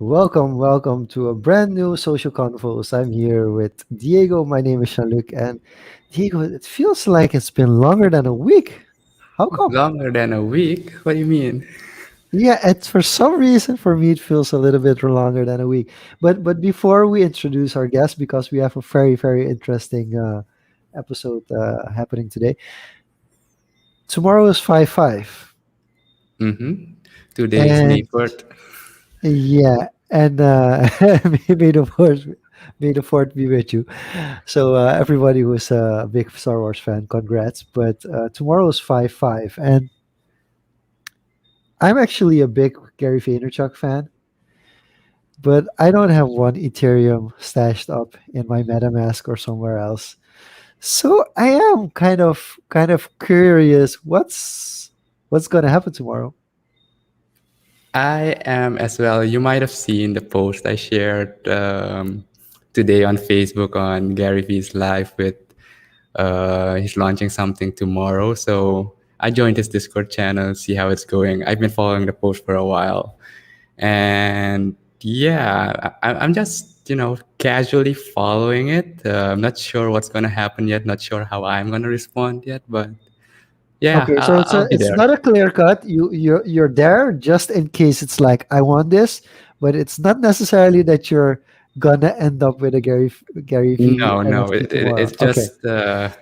Welcome to a brand new social confoes. I'm here with Diego. My name is Jean-luc, and Diego, it feels like it's been longer than a week. How come? Longer than a week? What do you mean? Yeah, it's for some reason for me it feels a little bit longer than a week. But before we introduce our guest, because we have a very interesting episode happening today. Tomorrow is 5/5, Mm-hmm. Today is May and 4th. yeah, and may the fourth be with you. So everybody who's a big Star Wars fan, congrats. But tomorrow is 5/5, and I'm actually a big Gary Vaynerchuk fan, but I don't have one Ethereum stashed up in my MetaMask or somewhere else. So I am kind of curious what's gonna happen tomorrow. I am as well. You might have seen the post I shared today on Facebook on Gary Vee's live with he's launching something tomorrow. So I joined his Discord channel, see how it's going. I've been following the post for a while. And yeah, I'm just, casually following it. I'm not sure what's going to happen yet, not sure how I'm going to respond yet, but yeah, Okay, so I'll be it's there. not a clear cut. You're there just in case it's like I want this, but it's not necessarily that you're gonna end up with a Gary V No, no, NFT tomorrow. it's Okay, just a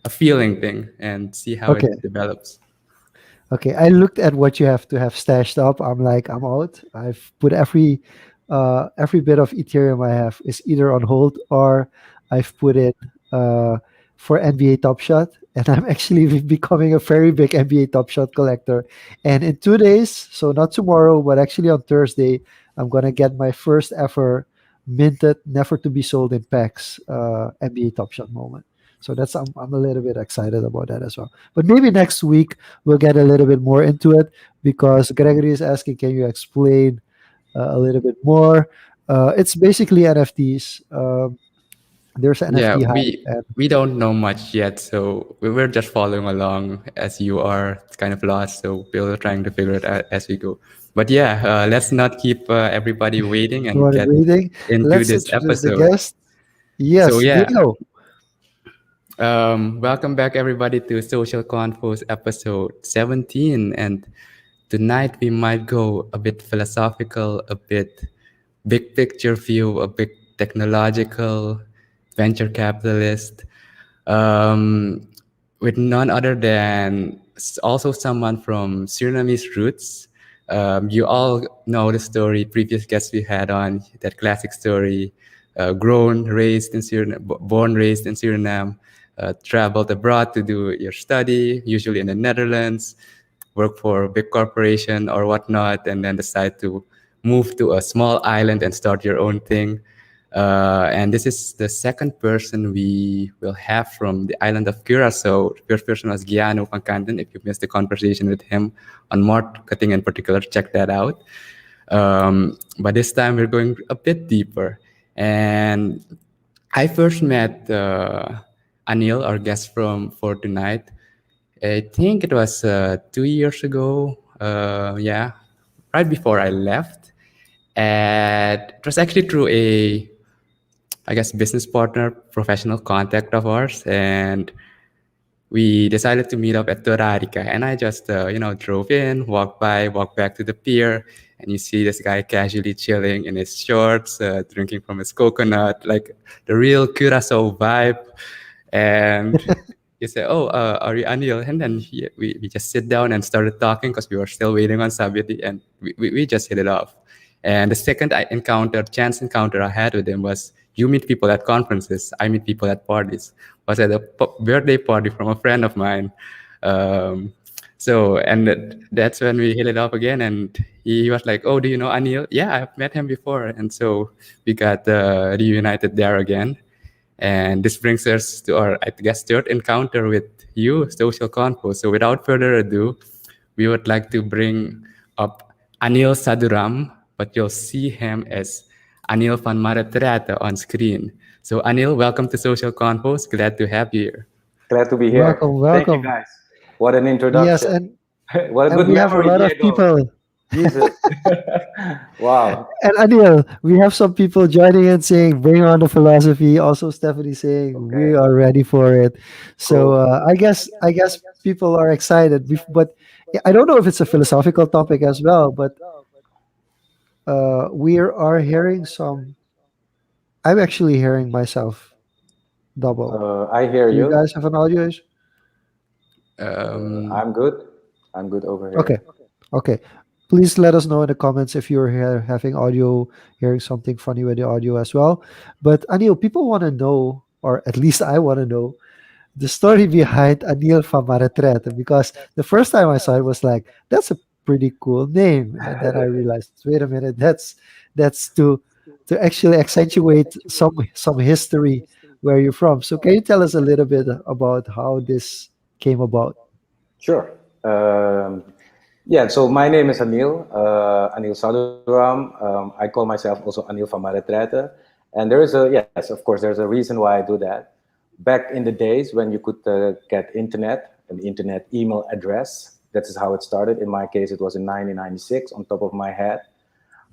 feeling thing and see how it okay, develops. okay. I looked at what you have to have stashed up. I'm like, I'm out. I've put every bit of Ethereum I have is either on hold or I've put it uh, for NBA Top Shot, and I'm actually becoming a very big NBA Top Shot collector. And in 2 days, so not tomorrow, but actually on Thursday, I'm gonna get my first ever minted, never to be sold in packs NBA Top Shot moment. So I'm a little bit excited about that as well. But maybe next week we'll get a little bit more into it because Gregory is asking, can you explain a little bit more? It's basically NFTs. There's an Yeah, NFT hype, we and we don't know much yet, so we're just following along as you are kind of lost. So we're trying to figure it out as we go. But yeah, let's not keep everybody waiting you and want it get reading. into Let's this introduce the episode. guest. So Yes, yeah, Diego. welcome back everybody to Social Confoes episode 17, and tonight we might go a bit philosophical, a bit big picture view, a bit technological, venture capitalist, um, with none other than also someone from Surinamese roots. You all know the story, previous guests we had on, that classic story, raised in Suriname, born, raised in Suriname, traveled abroad to do your study, usually in the Netherlands, work for a big corporation or whatnot, and then decide to move to a small island and start your own thing. And this is the second person we will have from the island of Curacao. The first person was Giano Pangkanten. If you missed the conversation with him on marketing in particular, check that out. But this time we're going a bit deeper. And I first met Anil, our guest for tonight. I think it was 2 years ago. Yeah, right before I left. And it was actually through I guess, business partner, professional contact of ours, and we decided to meet up at Torarica. And I just, drove in, walked by, walked back to the pier, and you see this guy casually chilling in his shorts, drinking from his coconut, like the real Curacao vibe. And he said, "Oh, are you Anil?" And then we just sit down and started talking because we were still waiting on Sabiti, and we just hit it off. And the second chance encounter I had with him was, you meet people at conferences, I meet people at parties. Was at a birthday party from a friend of mine. Um, that's when we hit it off again. And he was like, "Oh, do you know Anil?" "Yeah, I've met him before." And so we got reunited there again. And this brings us to our, I guess, third encounter with you, Social Confoes. So without further ado, we would like to bring up Anil Sadhoeram, but you'll see him as Anil van Maretraite on screen. So Anil, welcome to Social Confoes. Glad to have you here. Glad to be here. Welcome, Thank you, welcome. guys. What an Yes, introduction. and What a and good we have a memory, lot of Diego. people. Jesus. Wow. And Anil, we have some people joining in saying, "Bring on the philosophy." Also, Stephanie saying, "We Okay, are ready for it." So cool. I guess people are excited. But I don't know if it's a philosophical topic as well. But we are hearing some. I'm actually hearing myself double. I hear Do you you. guys have an audio issue? Um, I'm good. I'm good over Okay. here. Okay. Please let us know in the comments if you're having audio, hearing something funny with the audio as well. But Anil, people want to know, or at least I want to know, the story behind Anil Famaretret. Because the first time I saw it was like, that's a pretty cool name. And then I realized, wait a minute, that's to actually accentuate some history where you're from. So can you tell us a little bit about how this came about? Sure. Um, yeah, so my name is Anil Sadhoeram. I call myself also Anil van Maretraite. And there is yes, of course, there's a reason why I do that. Back in the days when you could get an internet email address, that is how it started. In my case, it was in 1996 on top of my head.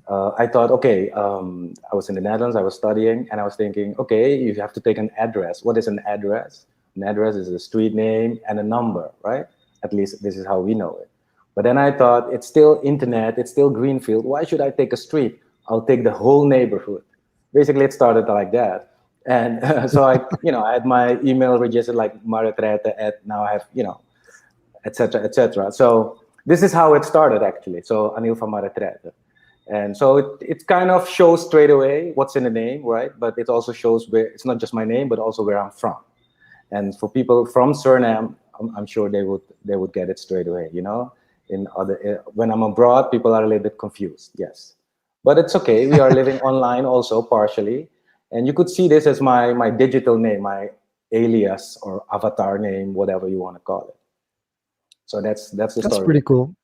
I thought, okay, I was in the Netherlands, I was studying, and I was thinking, okay, you have to take an address. What is an address? An address is a street name and a number, right? At least this is how we know it. But then I thought, it's still internet, it's still Greenfield. Why should I take a street? I'll take the whole neighborhood. Basically, it started like that. And so I had my email registered like Maretraite at, now I have, etc., etc. So this is how it started actually. So Anil van Maretraite. And so it kind of shows straight away what's in the name, right? But it also shows where it's not just my name, but also where I'm from. And for people from Suriname, I'm sure they would get it straight away. In other when I'm abroad, people are a little bit confused. Yes, but it's okay. We are living online also partially, and you could see this as my digital name, my alias or avatar name, whatever you want to call it. So that's the That's story. pretty cool.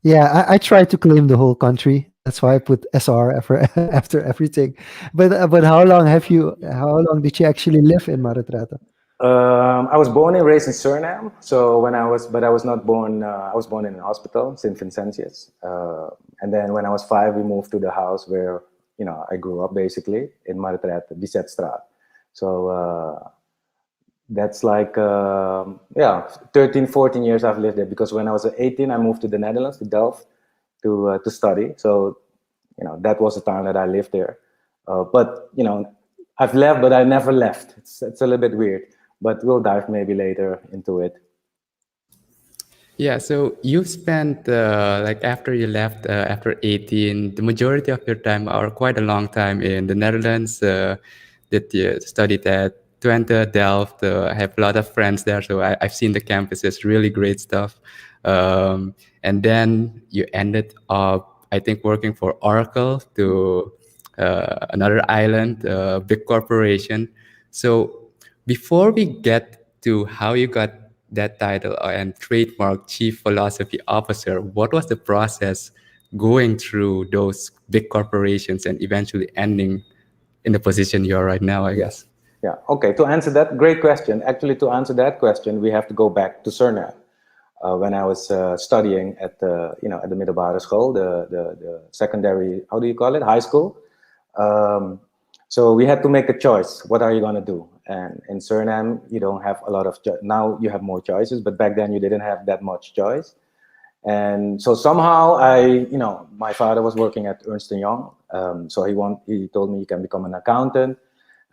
Yeah, I try to claim the whole country. That's why I put SR after after everything. But how long did you actually live in Maretrata? I was born and raised in Suriname. So but I was not born. I was born in a hospital, St. Vincentius. And then when I was 5, we moved to the house where I grew up, basically in Maretraite, Bizetstraat. So that's like yeah, 13, 14 years I've lived there. Because when I was 18, I moved to the Netherlands, to Delft, to study. So that was the time that I lived there. But I've left, but I never left. It's a little bit weird, but we'll dive maybe later into it. yeah, so you spent like after you left after 18, the majority of your time or quite a long time in the Netherlands. That you studied at Twente, Delft. I have a lot of friends there, so I've seen the campuses, really great stuff. And then you ended up, I think, working for Oracle to another island, big corporation. So before we get to how you got that title and trademark Chief Philosophy Officer, what was the process going through those big corporations and eventually ending in the position you are right now, I Yeah. guess? Yeah. Okay. To answer that, great question. Actually, to answer that question, we have to go back to Suriname. When I was studying at the middelbare school, the secondary, how do you call it, high school. Um, so we had to make a choice. What are you going to do? And in Suriname, you don't have a lot of now you have more choices, but back then you didn't have that much choice. And so somehow my father was working at Ernst& Young. So he told me you can become an accountant.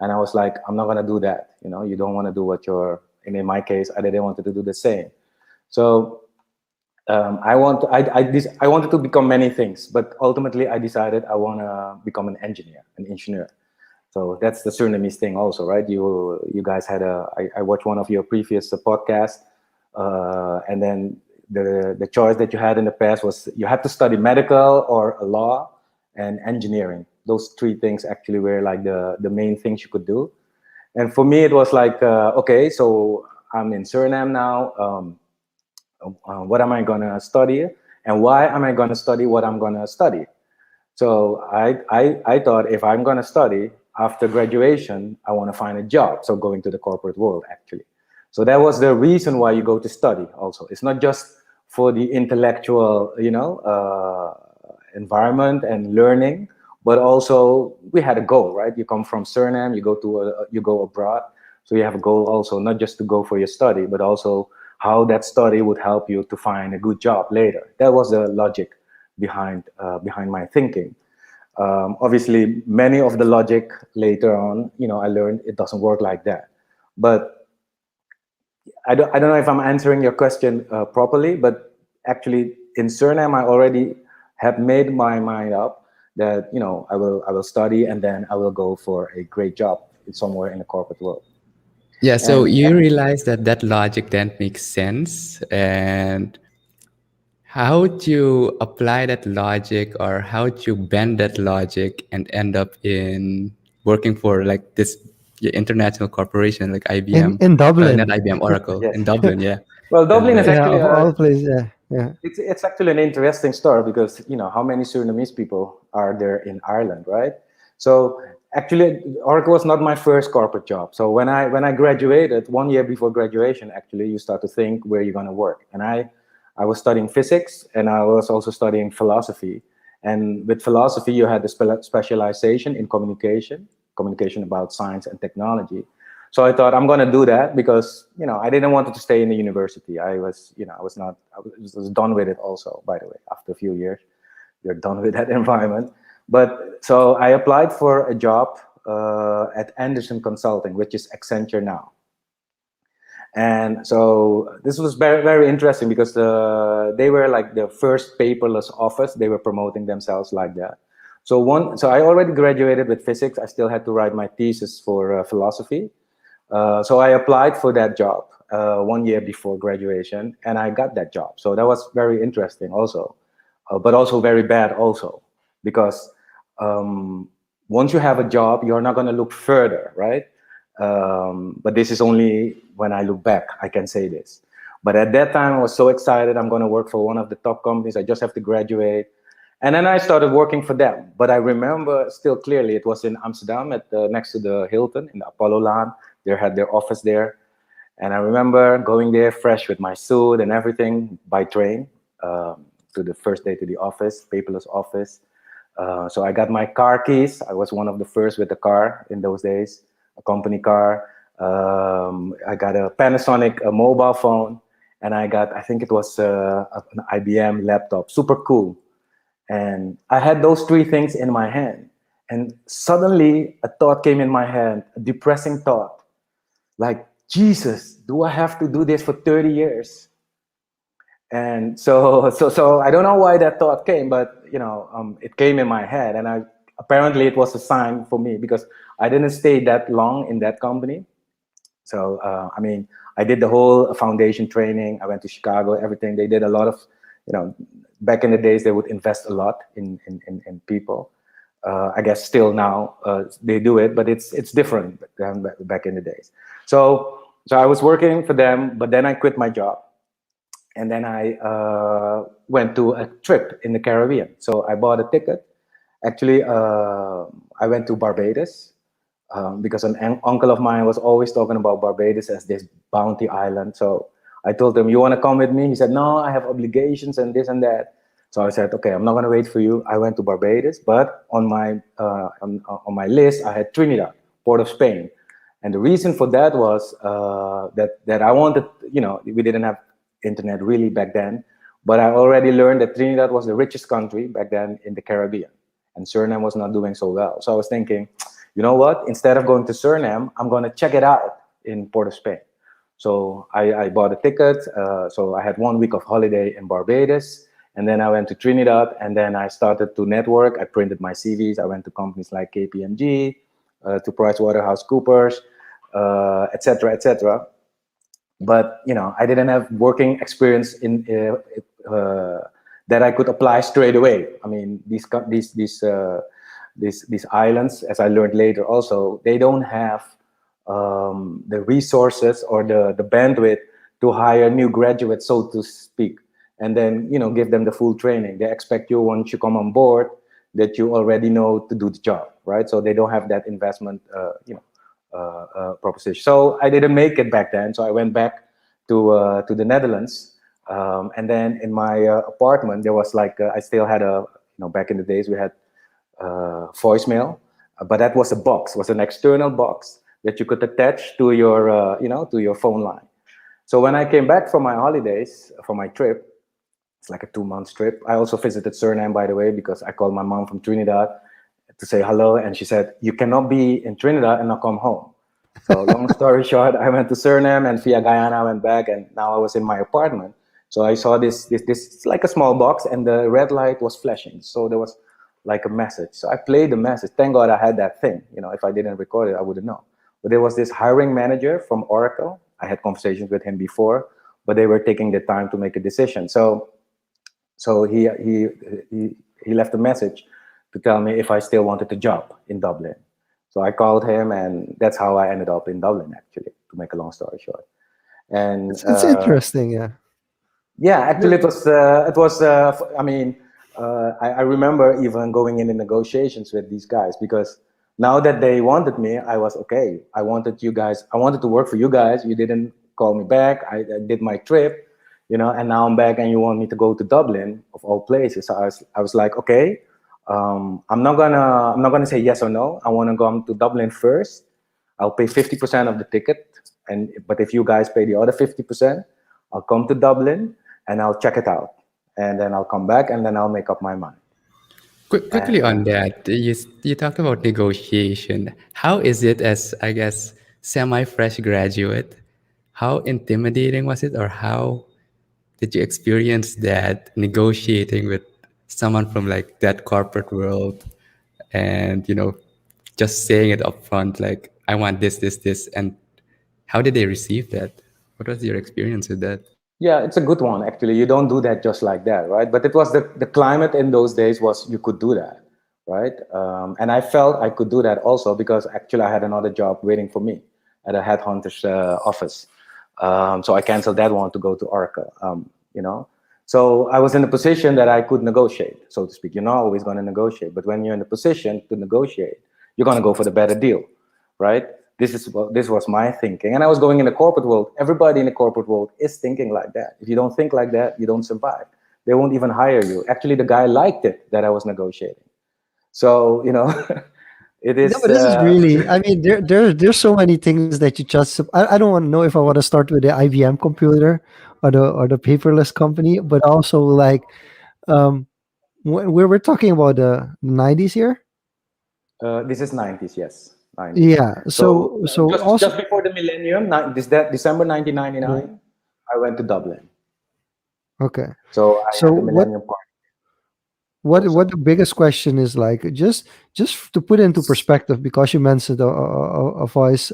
And I was like, I'm not going to do that. You don't want to do what and in my case, I didn't want to do the same. So I wanted to become many things, but ultimately I decided I want to become an engineer. So that's the Surinamese thing also, right? You guys I watched one of your previous podcasts, and then the choice that you had in the past was you had to study medical or law and engineering. Those 3 things actually were like the main things you could do. And for me, it was like, okay, so I'm in Suriname now. What am I gonna study, and why am I gonna study what I'm gonna study? So I thought if I'm gonna study after graduation, I want to find a job. So going to the corporate world actually. So that was the reason why you go to study. Also, it's not just for the intellectual, environment and learning, but also we had a goal, right? You come from Suriname, you go abroad, so you have a goal also, not just to go for your study, but also how that study would help you to find a good job later. That was the logic behind my thinking. Obviously, many of the logic later on, I learned it doesn't work like that. But I don't know if I'm answering your question properly, but actually in Suriname, I already have made my mind up that I will study and then I will go for a great job somewhere in the corporate world. Yeah, so And you realize that that logic then makes sense, and how to apply that logic or how to bend that logic and end up in working for like this, yeah, international corporation like In IBM, not Dublin. IBM, Oracle yes, in Dublin, yeah. well, Dublin is Yeah, actually of all places. Yeah, yeah. it's actually an interesting story because how many Surinamese people are there in Ireland, right? So actually, Oracle was not my first corporate job. So when I graduated, 1 year before graduation, actually, you start to think where you're going to work. And I was studying physics and I was also studying philosophy. And with philosophy, you had the specialization in communication about science and technology. So I thought I'm going to do that because I didn't want to stay in the university. I was done with it. Also, by the way, after a few years, you're done with that environment. But so I applied for a job at Anderson Consulting, which is Accenture now. And so this was very, very interesting because they were like the first paperless office. They were promoting themselves like that. So I already graduated with physics. I still had to write my thesis for philosophy. So I applied for that job 1 year before graduation, and I got that job. So that was very interesting also, but also very bad also, because once you have a job, you're not going to look further, right? But this is only when I look back, I can say this. But at that time, I was so excited. I'm going to work for one of the top companies. I just have to graduate. And then I started working for them. But I remember still clearly, it was in Amsterdam next to the Hilton in the Apollo Laan. They had their office there. And I remember going there fresh with my suit and everything by train to the first day to the office, paperless office. So I got my car keys. I was one of the first with a car in those days, a company car. I got a Panasonic mobile phone. And I think it was an IBM laptop, super cool. And I had those three things in my hand. And suddenly a thought came in my head, a depressing thought. Like, Jesus, do I have to do this for 30 years? And so I don't know why that thought came, but it came in my head, and apparently it was a sign for me because I didn't stay that long in that company. So I did the whole foundation training. I went to Chicago, everything. They did a lot of, back in the days they would invest a lot in people. I guess still now they do it, but it's different than back in the days. So I was working for them, but then I quit my job, and then I went to a trip in the Caribbean. So I bought a ticket. Actually, I went to Barbados because an uncle of mine was always talking about Barbados as this bounty island. So I told him, "You want to come with me?" He said, "No, I have obligations and this and that." So I said, "Okay, I'm not going to wait for you." I went to Barbados, but on my list, I had Trinidad, Port of Spain. And the reason for that was that I wanted, we didn't have internet really back then, but I already learned that Trinidad was the richest country back then in the Caribbean, and Suriname was not doing so well. So I was thinking, you know what? Instead of going to Suriname, I'm going to check it out in Port of Spain. So I bought a ticket. So I had 1 week of holiday in Barbados, and then I went to Trinidad, and then I started to network. I printed my CVs. I went to companies like KPMG, to PricewaterhouseCoopers, et cetera, et cetera. But I didn't have working experience in that I could apply straight away. I mean, these islands, as I learned later, also they don't have the resources or the bandwidth to hire new graduates, so to speak, and then give them the full training. They expect you once you come on board that you already know to do the job, right? So they don't have that investment, proposition. So I didn't make it back then. So I went back to the Netherlands, and then in my apartment there was like I still had a back in the days we had voicemail, but that was a box, was an external box that you could attach to your to your phone line. So when I came back from my holidays, from my trip, it's like a 2 month trip. I also visited Suriname, by the way, because I called my mom from Trinidad to say hello, and she said you cannot be in Trinidad and not come home. So long story short, I went to Suriname and via Guyana I went back, and now I was in my apartment. So I saw this like a small box, and the red light was flashing. So there was like a message. So I played the message. Thank God I had that thing. If I didn't record it, I wouldn't know. But there was this hiring manager from Oracle. I had conversations with him before, but they were taking the time to make a decision. So he left a message to tell me if I still wanted a job in Dublin. So I called him, and that's how I ended up in Dublin, actually, to make a long story short. And It's interesting, yeah. yeah, actually, it was. I mean, I remember even going in the negotiations with these guys, because now that they wanted me, I was okay. I wanted you guys. I wanted to work for you guys. You didn't call me back. I did my trip, and now I'm back, and you want me to go to Dublin of all places. So I was like, okay, I'm not gonna say yes or no. I want to come to Dublin first. I'll pay 50% of the ticket, but if you guys pay the other 50%, I'll come to Dublin and I'll check it out, and then I'll come back, and then I'll make up my mind. Quickly And on that, you talked about negotiation. How is it as, I guess, semi-fresh graduate? How intimidating was it, or how did you experience that negotiating with someone from like that corporate world, and just saying it up front, like I want this, and how did they receive that? What was your experience with that? yeah, it's a good one, actually. You don't do that just like that, right? But it was the climate in those days was you could do that, right? And I felt I could do that also because actually I had another job waiting for me at a headhunter's office. So I canceled that one to go to Oracle, you know. So I was in a position that I could negotiate, so to speak. You're not always going to negotiate, but when you're in a position to negotiate, you're going to go for the better deal, right? This was my thinking, and I was going in the corporate world. Everybody in the corporate world is thinking like that. If you don't think like that, you don't survive. They won't even hire you. Actually, the guy liked it that I was negotiating. So it No, is. but this is really, I mean, there's so many things that you just, I don't want to know if I want to start with the IBM computer or the paperless company, but also like, um, we're talking about the 90s here. This is 90s, yes, 90s. Yeah. So So also, just before the millennium, that December yeah, 1999, I went to Dublin. okay. So I So had the Millennium Party what also. the biggest question is, like, just to put into perspective, because you mentioned a voice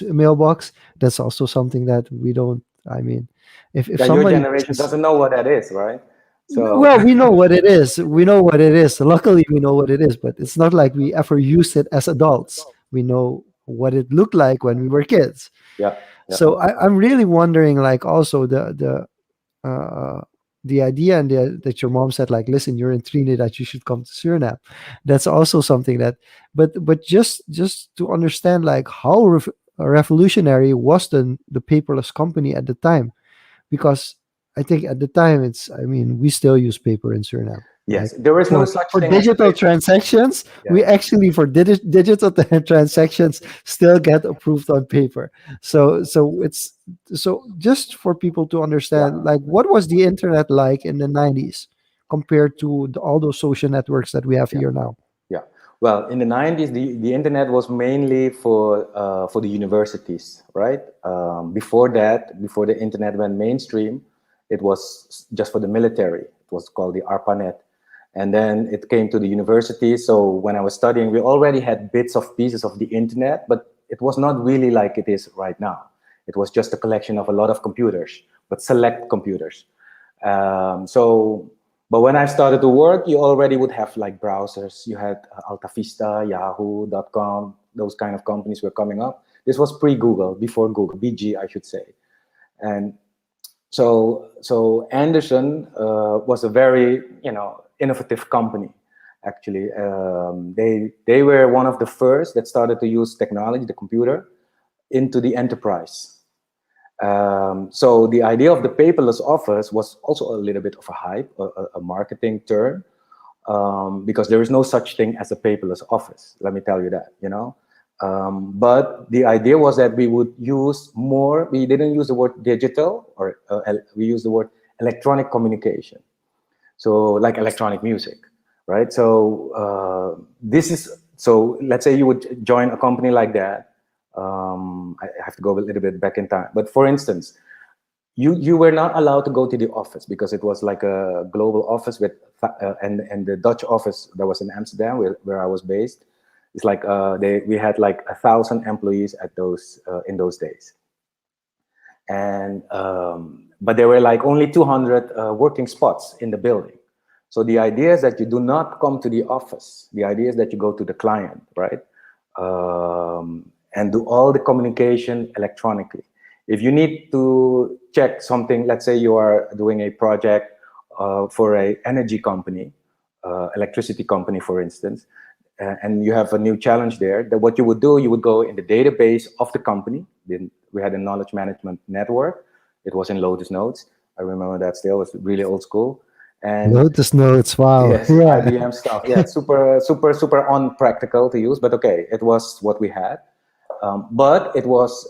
mailbox. That's also something that we don't, I mean, if Yeah, your somebody generation just, doesn't know what that is, right? So well, we know what it is. We know what it is. Luckily, we know what it is, but it's not like we ever used it as adults. We know what it looked like when we were kids. yeah, yeah, So I'm really wondering, like, also uh, the idea, and that your mom said, like, listen, you're in Trinidad, you should come to Suriname. That's also something that, but just to understand, like, how revolutionary was the paperless company at the time, because I think at the time, I mean, we still use paper in Suriname. yes. Like, There is no for such for thing as a digital paper. transactions, we Yeah, actually, for digital transactions, still get approved on paper. So just for people to understand, yeah, like, what was the internet like in the 90s compared to all those social networks that we have yeah. here now? Yeah. Well, in the 90s, the internet was mainly for the universities, right? Before that, before the internet went mainstream, it was just for the military. It was called the ARPANET. And then it came to the university. So when I was studying, we already had bits of pieces of the internet, but it was not really like it is right now. It was just a collection of a lot of computers, but select computers. But when I started to work, you already would have like browsers. You had Alta Vista, Yahoo.com, those kind of companies were coming up. This was pre-Google, before Google, BG, I should say. And so Anderson was a very, innovative company. Actually, they were one of the first that started to use technology, the computer, into the enterprise. So the idea of the paperless office was also a little bit of a hype, a marketing term, because there is no such thing as a paperless office. Let me tell you that, but the idea was that we would use more. We didn't use the word digital, or we used the word electronic communication. So like electronic music, right? So so let's say you would join a company like that. I have to go a little bit back in time, but for instance, you were not allowed to go to the office because it was like a global office with and the Dutch office that was in Amsterdam, where I was based. It's like we had like 1,000 employees at those in those days, and but there were like only 200 working spots in the building. So the idea is that you do not come to the office. The idea is that you go to the client, right? And do all the communication electronically. If you need to check something, let's say you are doing a project for an energy company, electricity company, for instance, and you have a new challenge there, that what you would do, you would go in the database of the company. Then we had a knowledge management network. It was in Lotus Notes. I remember that still. It was really old school. And Lotus Notes, wow. yes, Yeah. IBM stuff. Yeah, super unpractical to use, but okay, it was what we had. But it was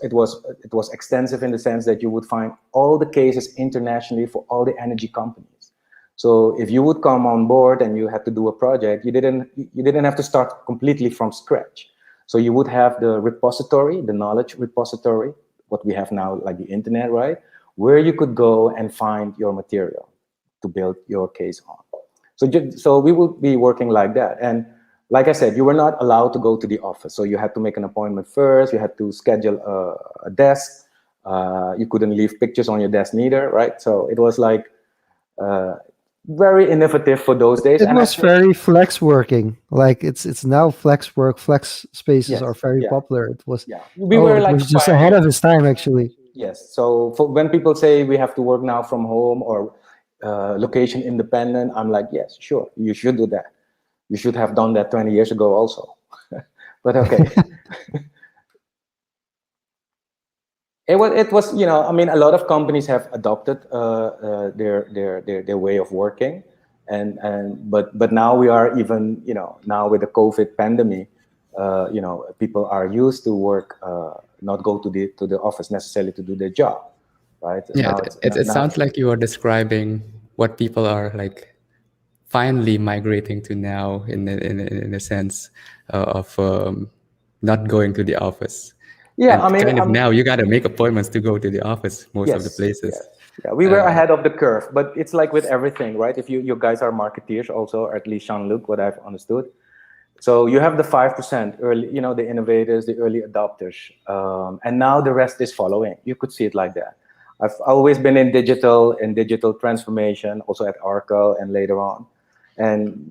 extensive in the sense that you would find all the cases internationally for all the energy companies. So if you would come on board and you had to do a project, you didn't have to start completely from scratch. So you would have the repository, the knowledge repository, what we have now, like the internet, right? Where you could go and find your material to build your case on. So we would be working like that. And like I said, you were not allowed to go to the office. So you had to make an appointment first. You had to schedule a desk. You couldn't leave pictures on your desk neither, right? So it was like very innovative for those days. It And was very flex working. Like it's now flex work. Flex spaces are very popular. It was we were it like was just ahead of his time, actually. Yes. So when people say we have to work now from home or location independent, I'm like, yes, sure, you should do that. You should have done that 20 years ago also. But okay. It was, I mean, a lot of companies have adopted their way of working, but now we are even, now with the COVID pandemic, people are used to work, not go to the office necessarily to do their job, right? Yeah, Now it sounds like you are describing what people are like finally migrating to now in a sense of not going to the office. Yeah, And I mean, kind of now you got to make appointments to go to the office most of the yes, places. yeah, we were ahead of the curve, but it's like with everything, right? If you guys are marketeers also, or at least Jean-luc, what I've understood. So you have the 5% early, the innovators, the early adopters, and now the rest is following. You could see it like that. I've always been in digital transformation, also at Oracle and later on. And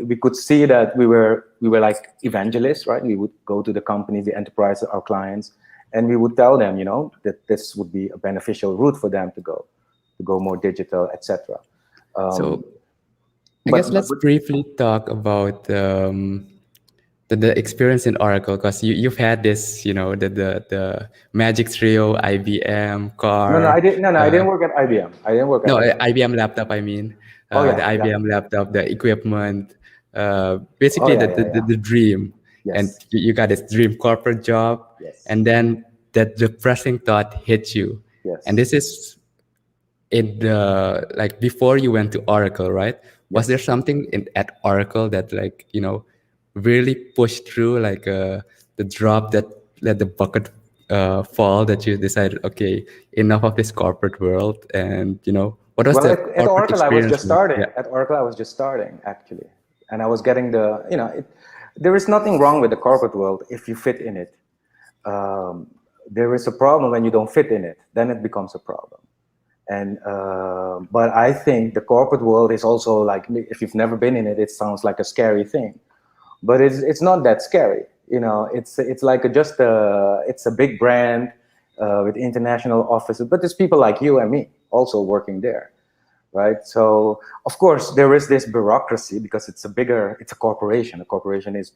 we could see that we were like evangelists, right? We would go to the companies, the enterprises, our clients, and we would tell them, that this would be a beneficial route for them to go more digital, etc. So I guess let's briefly talk about the experience in Oracle, because you've had this, the Magic Trio, IBM, car. No, I didn't work at IBM. I didn't work at IBM. IBM laptop, I mean. Oh, yeah, the IBM laptop, the equipment, basically the dream. Yes. And you got this dream corporate job, Yes. and then that depressing thought hits you. Yes. And this is in the, like, before you went to Oracle, right? Was there something at Oracle that, like, really pushed through, like the drop that let the bucket fall, that you decided, okay, enough of this corporate world? And what was the at corporate Oracle, I was experience just like? starting. Yeah. At Oracle, I was just starting, actually. And I was getting there is nothing wrong with the corporate world if you fit in it. There is a problem when you don't fit in it. Then it becomes a problem. And but I think the corporate world is also like, if you've never been in it, it sounds like a scary thing. But it's not that scary. It's like it's a big brand with international offices, but there's people like you and me also working there, right? So of course there is this bureaucracy because it's a corporation. A corporation is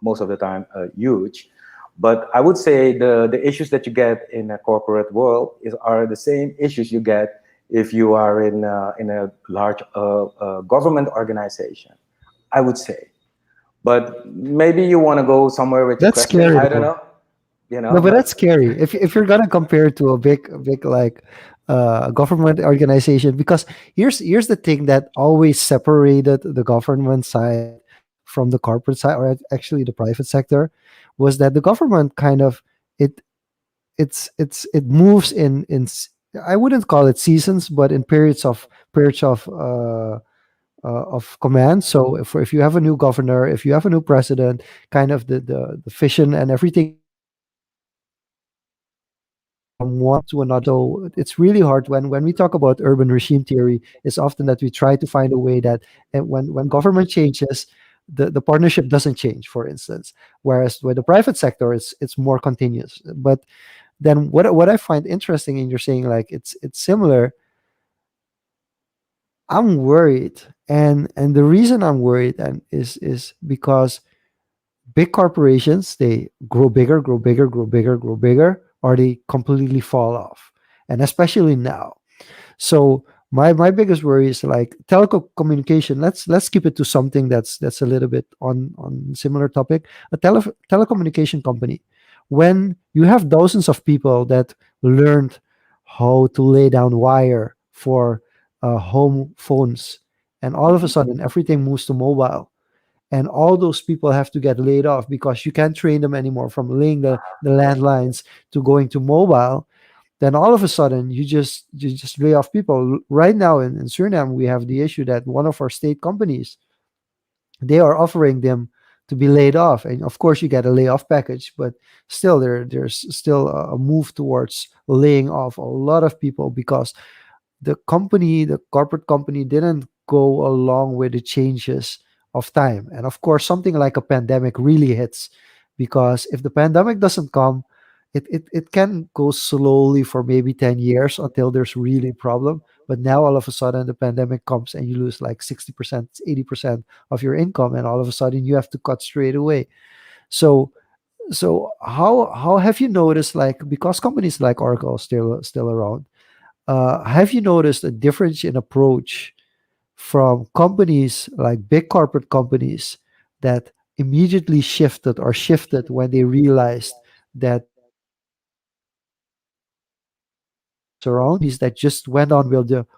most of the time huge, but I would say the issues that you get in a corporate world are the same issues you get if you are in a large government organization, I would say. But maybe you want to go somewhere with your That's question. scary I don't though. know, No, but that's but scary. If you're gonna compare it to a big like government organization, because here's the thing that always separated the government side from the corporate side, or actually the private sector, was that the government kind of it it moves I wouldn't call it seasons, but in periods of command. So if you have a new governor, if you have a new president, kind of the vision and everything changes from one to another. So it's really hard when we talk about urban regime theory. It's often that we try to find a way that when government changes, the partnership doesn't change, for instance. Whereas with the private sector, it's more continuous. But then what I find interesting in you're saying like it's similar. I'm worried, and the reason I'm worried and is because big corporations, they grow bigger, grow bigger, grow bigger, grow bigger, or they completely fall off, and especially now. So my biggest worry is like telecommunication. Let's keep it to something that's a little bit on similar topic. A telecommunication company, when you have dozens of people that learned how to lay down wire for home phones, and all of a sudden everything moves to mobile, and all those people have to get laid off because you can't train them anymore from laying the landlines to going to mobile, then all of a sudden you just lay off people. Right now in Suriname, we have the issue that one of our state companies, they are offering them to be laid off, and of course you get a layoff package, but still there's still a move towards laying off a lot of people because the corporate company didn't go along with the changes of time. And of course, something like a pandemic really hits, because if the pandemic doesn't come, it can go slowly for maybe 10 years until there's really a problem. But now all of a sudden the pandemic comes and you lose like 60%, 80% of your income, and all of a sudden you have to cut straight away. So how have you noticed, like, because companies like Oracle still around, have you noticed a difference in approach from companies like big corporate companies that immediately shifted when they realized that companies that just went on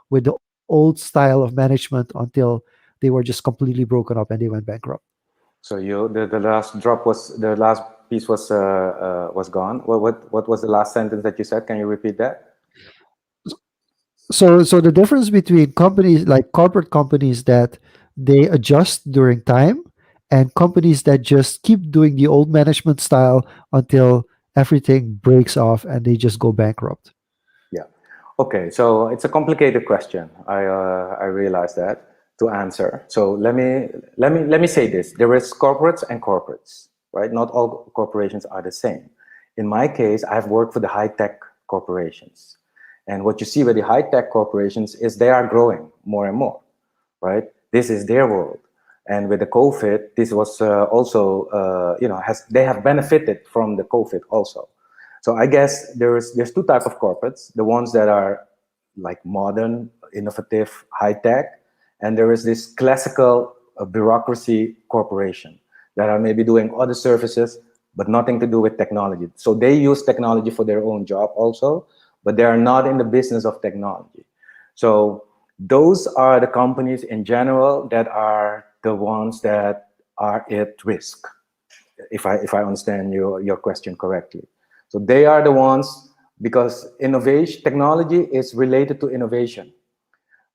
with the old style of management until they were just completely broken up and they went bankrupt? so the last drop was the last piece was gone. What was the last sentence that you said? Can you repeat that? So the difference between companies like corporate companies that they adjust during time, and companies that just keep doing the old management style until everything breaks off and they just go bankrupt. Yeah. Okay. So it's a complicated question. I realize that to answer. So let me say this. There is corporates and corporates, right? Not all corporations are the same. In my case, I've worked for the high tech corporations, and what you see with the high tech corporations is they are growing more and more, right? This is their world. And with the COVID, this was also, they have benefited from the COVID also. So I guess there's two types of corporates: the ones that are like modern, innovative, high tech, and there is this classical bureaucracy corporation that are maybe doing other services but nothing to do with technology. So they use technology for their own job also, but they are not in the business of technology. So those are the companies in general that are the ones that are at risk, if I understand your question correctly. So they are the ones, because innovation technology is related to innovation.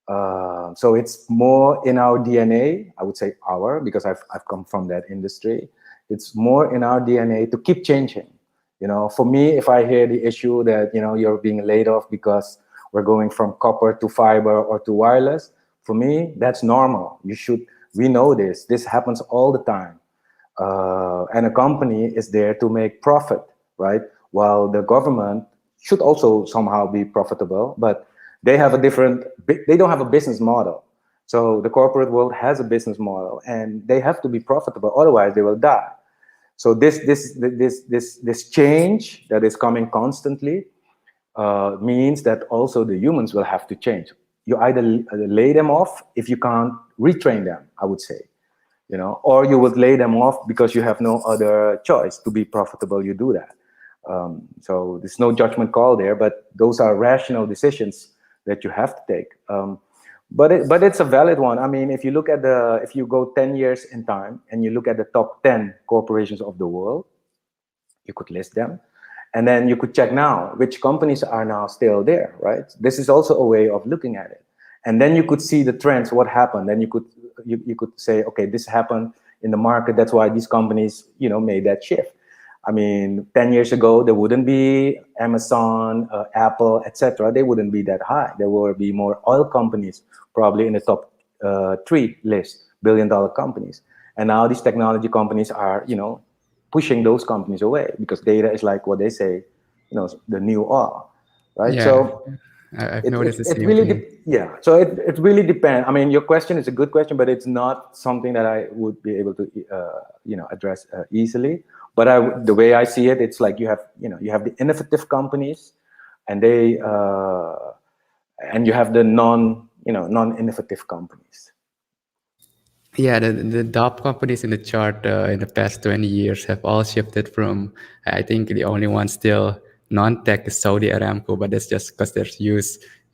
So it's more in our DNA. I would say our, because I've come from that industry. It's more in our DNA to keep changing. For me, if I hear the issue that you're being laid off because we're going from copper to fiber or to wireless, for me that's normal. We know this. This happens all the time. and a company is there to make profit, right? While the government should also somehow be profitable, but they have a different, they don't have a business model. So the corporate world has a business model, and they have to be profitable, otherwise they will die. So this change that is coming constantly means that also the humans will have to change. You either lay them off if you can't retrain them, I would say, or you would lay them off because you have no other choice. To be profitable, you do that. So there's no judgment call there, but those are rational decisions that you have to take. But it's a valid one. I mean, if you look at if you go 10 years in time and you look at the top 10 corporations of the world, you could list them. And then you could check now which companies are now still there, right? This is also a way of looking at it. And then you could see the trends, what happened. Then you could say, okay, this happened in the market. That's why these companies, made that shift. I mean, 10 years ago, there wouldn't be Amazon, Apple, etc. They wouldn't be that high. There would be more oil companies, probably in the top 3 list, billion-dollar companies. And now these technology companies are, pushing those companies away because data is like what they say, the new oil, right? Yeah, So I've it, noticed the it, it same really, thing. so it really depends. I mean, your question is a good question, but it's not something that I would be able to, address easily. But the way I see it, it's like you have the innovative companies, and and you have the non-innovative companies. Yeah, the top companies in the chart in the past 20 years have all shifted from, I think the only one still non-tech is Saudi Aramco, but that's just because there's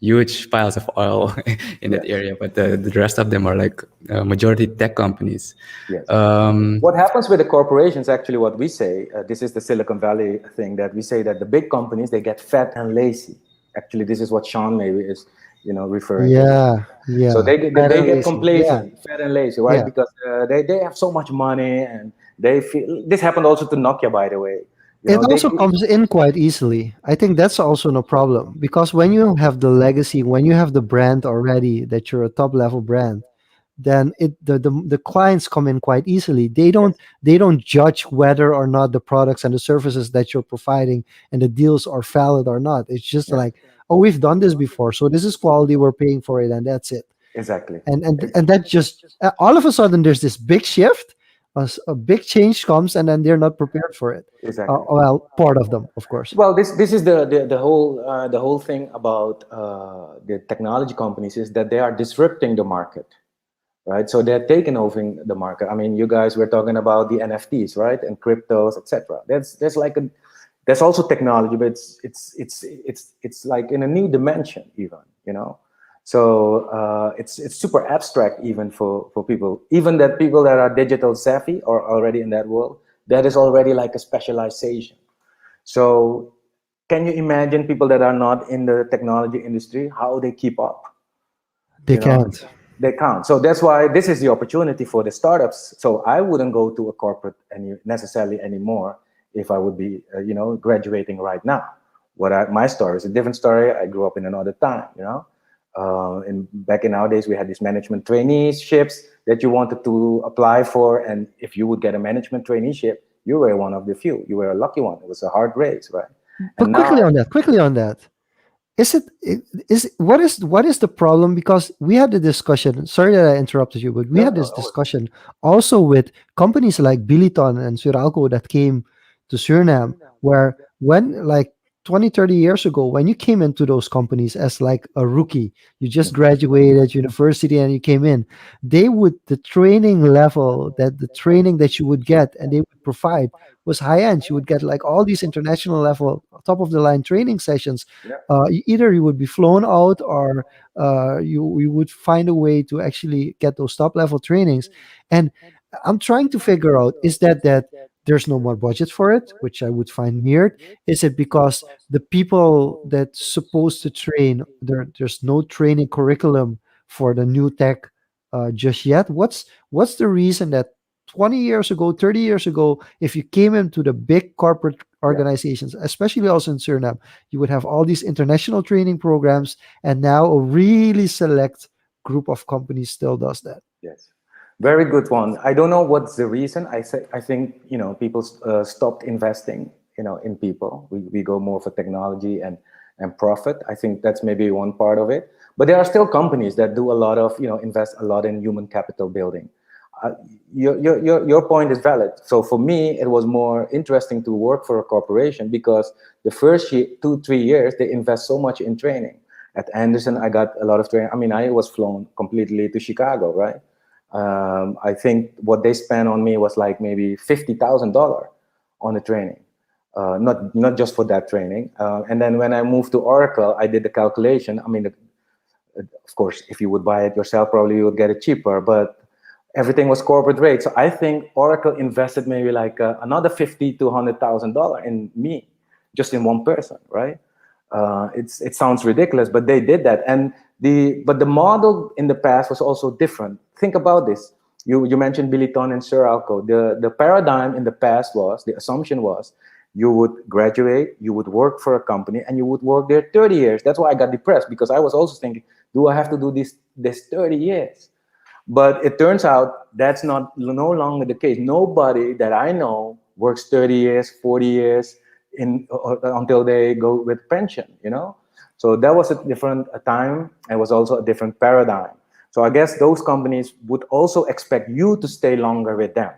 huge piles of oil in that Yes. area. But the rest of them are like majority tech companies. Yes. Um, What happens with the corporations, actually, what we say, this is the Silicon Valley thing, that we say that the big companies, they get fat and lazy. Actually, this is what Sean maybe is, referring to. Yeah, So yeah. Fat they and get lazy. Yeah, complacent, fat and lazy, right? yeah. Because they have so much money, and they feel, this happened also to Nokia, by the way. It They also comes in quite easily. I think that's also no problem because when you have the legacy, when you have the brand already that you're a top level brand, then the clients come in quite easily. yes, They don't judge whether or not the products and the services that you're providing and the deals are valid or not. It's just yes, like, oh, we've done this before, so this is quality. We're paying for it, and that's it. exactly, And that just all of a sudden there's this big shift, a big change comes, and then they're not prepared for it. exactly. Well, part of them, of course. Well, this is the whole thing about the technology companies, is that they are disrupting the market, right? So they're taking over the market. I mean, you guys were talking about the NFTs, right, and cryptos, etc. That's also technology, but it's like in a new dimension, even. So it's super abstract even for people, even that people that are digital savvy or already in that world. That is already like a specialization. So can you imagine people that are not in the technology industry, how they keep up? They you know can't. they can't. So that's why this is the opportunity for the startups. So I wouldn't go to a corporate necessarily anymore if I would be graduating right now. My story is a different story. I grew up in another time. And back in our days, we had these management traineeships that you wanted to apply for, and if you would get a management traineeship, you were one of the few. You were a lucky one. It was a hard race, right? But And now, quickly on that, what is the problem? Because we had the discussion. Sorry that I interrupted you, but we no, had no, this discussion also with companies like Biliton and Suralco that came to Suriname, where when like 20, 30 years ago, when you came into those companies as like a rookie, you just graduated university and you came in, the training level, that the training that you would get and they would provide was high end. You would get like all these international level, top of the line training sessions. yeah, Either you would be flown out, or you would find a way to actually get those top level trainings. And I'm trying to figure out, is that there's no more budget for it, which I would find weird? Is it because the people that's supposed to train, there's no training curriculum for the new tech just yet? What's the reason that 20 years ago, 30 years ago, if you came into the big corporate yeah, organizations, especially also in Suriname, you would have all these international training programs, and now a really select group of companies still does that. yes. Very good one. I don't know what's the reason. I think people stopped investing in people. We go more for technology and profit. I think that's maybe one part of it. But there are still companies that do a lot of invest a lot in human capital building. Uh, your point is valid. So for me, it was more interesting to work for a corporation because the first year, 2-3 years, they invest so much in training. At Anderson, I got a lot of training. I mean, I was flown completely to Chicago, right? I think what they spent on me was like maybe $50,000 on the training, not just for that training. And then when I moved to Oracle, I did the calculation. I mean, of course, if you would buy it yourself, probably you would get it cheaper, but everything was corporate rate. So I think Oracle invested maybe like another $50,000 to $100,000 in me, just in one person, right? It sounds ridiculous, but they did that. And the model in the past was also different. Think about this. You mentioned Billiton and Sir Alco. The paradigm in the past was, the assumption was, you would graduate, you would work for a company, and you would work there 30 years. That's why I got depressed, because I was also thinking, do I have to do this 30 years? But it turns out that's no longer the case. Nobody that I know works 30 years, 40 years until they go with pension. So that was a different time. It was also a different paradigm. So I guess those companies would also expect you to stay longer with them.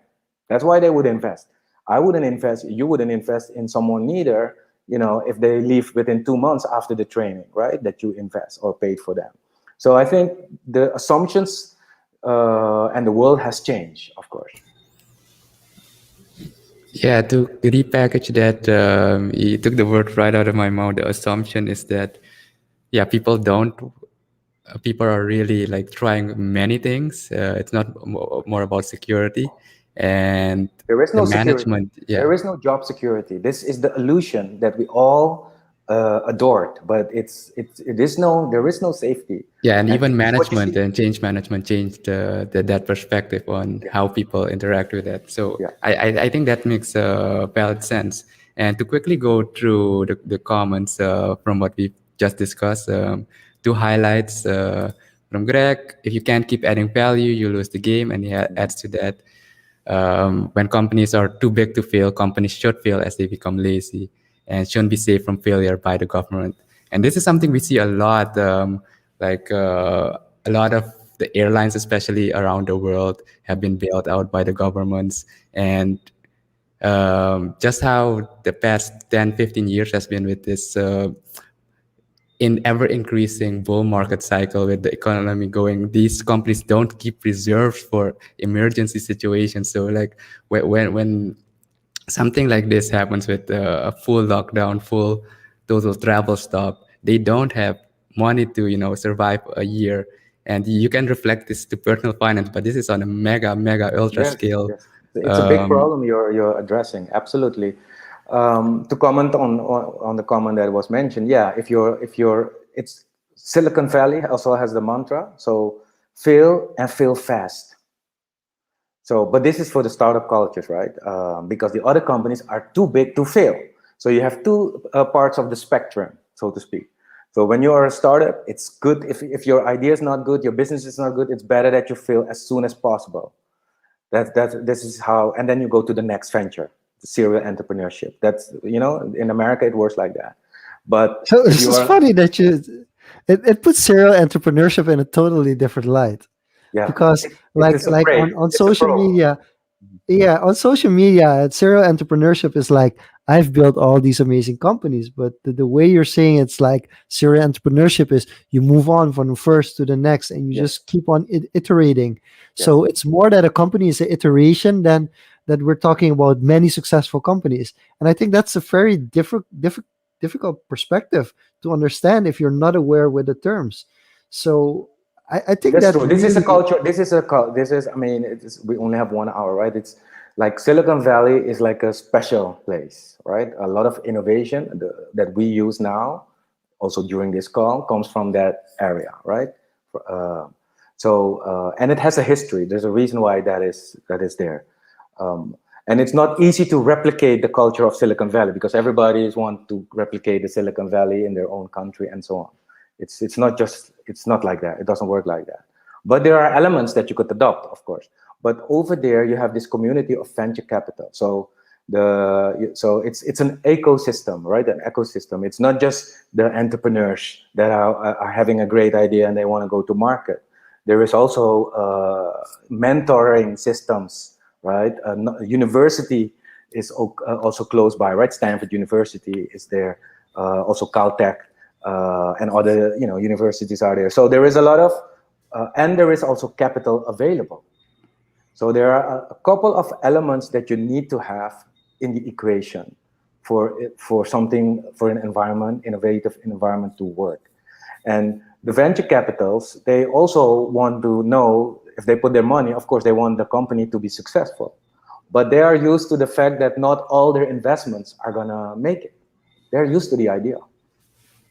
That's why they would invest. I wouldn't invest, you wouldn't invest in someone neither, if they leave within 2 months after the training, right, that you invest or paid for them. So I think the assumptions and the world has changed, of course. Yeah, to repackage that, you took the word right out of my mouth. The assumption is that, yeah, people are really like trying many things. It's not more about security and There is the no security. management. Yeah. There is no job security. This is the illusion that we all adored, but there is no safety. Yeah, and even What you management see, and change management changed that perspective on how people interact with that. So yeah. I think that makes valid sense. And to quickly go through the comments from what we just discussed, two highlights from Greg: if you can't keep adding value, you lose the game. And he adds to that, when companies are too big to fail, companies should fail as they become lazy and shouldn't be saved from failure by the government. And this is something we see a lot. A lot of the airlines, especially around the world, have been bailed out by the governments. And just how the past 10, 15 years has been with this in ever increasing bull market cycle with the economy going, these companies don't keep reserves for emergency situations. So like when something like this happens with a full lockdown, full total travel stop, they don't have money to survive a year. And you can reflect this to personal finance, but this is on a mega ultra Yes, scale. yes. It's a big problem you're addressing. Absolutely. To comment on the comment that was mentioned, yeah, it's Silicon Valley also has the mantra. So fail and fail fast. So, but this is for the startup cultures, right? Because the other companies are too big to fail. So you have two parts of the spectrum, so to speak. So when you are a startup, it's good if your idea is not good, your business is not good. It's better that you fail as soon as possible. This is how, and then you go to the next venture, serial entrepreneurship. That's in America it works like that. But So it's funny that it puts serial entrepreneurship in a totally different light, yeah, because it's a like prey. on It's a social pro. media, yeah, on social media, serial entrepreneurship is like, I've built all these amazing companies, but the way you're saying it's like serial entrepreneurship is you move on from the first to the next and you just keep on iterating. Yes. So it's more that a company is an iteration than that we're talking about many successful companies. And I think that's a very difficult perspective to understand if you're not aware with the terms. So I think That's that true. This is a really, culture. I mean, we only have 1 hour, right? It's like Silicon Valley is like a special place, right? A lot of innovation that we use now, also during this call, comes from that area, right? And it has a history. There's a reason why that is there. And it's not easy to replicate the culture of Silicon Valley because everybody wants to replicate the Silicon Valley in their own country and so on. It's not like that. It doesn't work like that. But there are elements that you could adopt, of course. But over there, you have this community of venture capital. So it's an ecosystem, right? An ecosystem. It's not just the entrepreneurs that are having a great idea and they want to go to market. There is also mentoring systems, right? University is also close by, right? Stanford University is there, also Caltech, and other universities are there. So there is a lot of, and there is also capital available. So there are a couple of elements that you need to have in the equation for an environment, innovative environment to work. And the venture capitals, they also want to know, if they put their money, of course, they want the company to be successful. But they are used to the fact that not all their investments are gonna make it. They're used to the idea,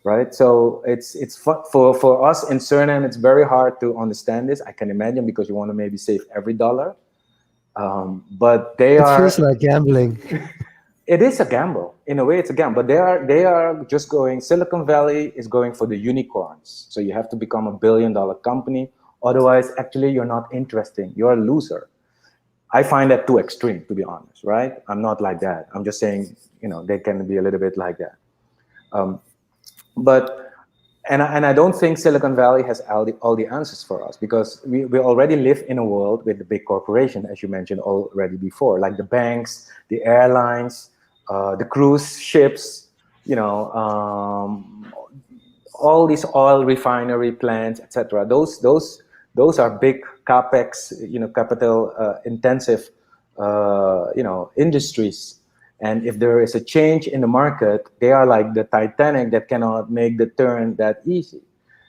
right? So it's for us in Suriname, it's very hard to understand this. I can imagine, because you want to maybe save every dollar. But they It are, feels like gambling. it is a gamble. In a way, it's a gamble. But they are just going, Silicon Valley is going for the unicorns. So you have to become $1 billion company. Otherwise, actually, you're not interesting. You're a loser. I find that too extreme, to be honest, right? I'm not like that. I'm just saying, they can be a little bit like that. But I don't think Silicon Valley has all the answers for us, because we already live in a world with the big corporation, as you mentioned already before, like the banks, the airlines, the cruise ships, all these oil refinery plants, etc. Those are big capex, capital intensive, industries. And if there is a change in the market, they are like the Titanic that cannot make the turn that easy.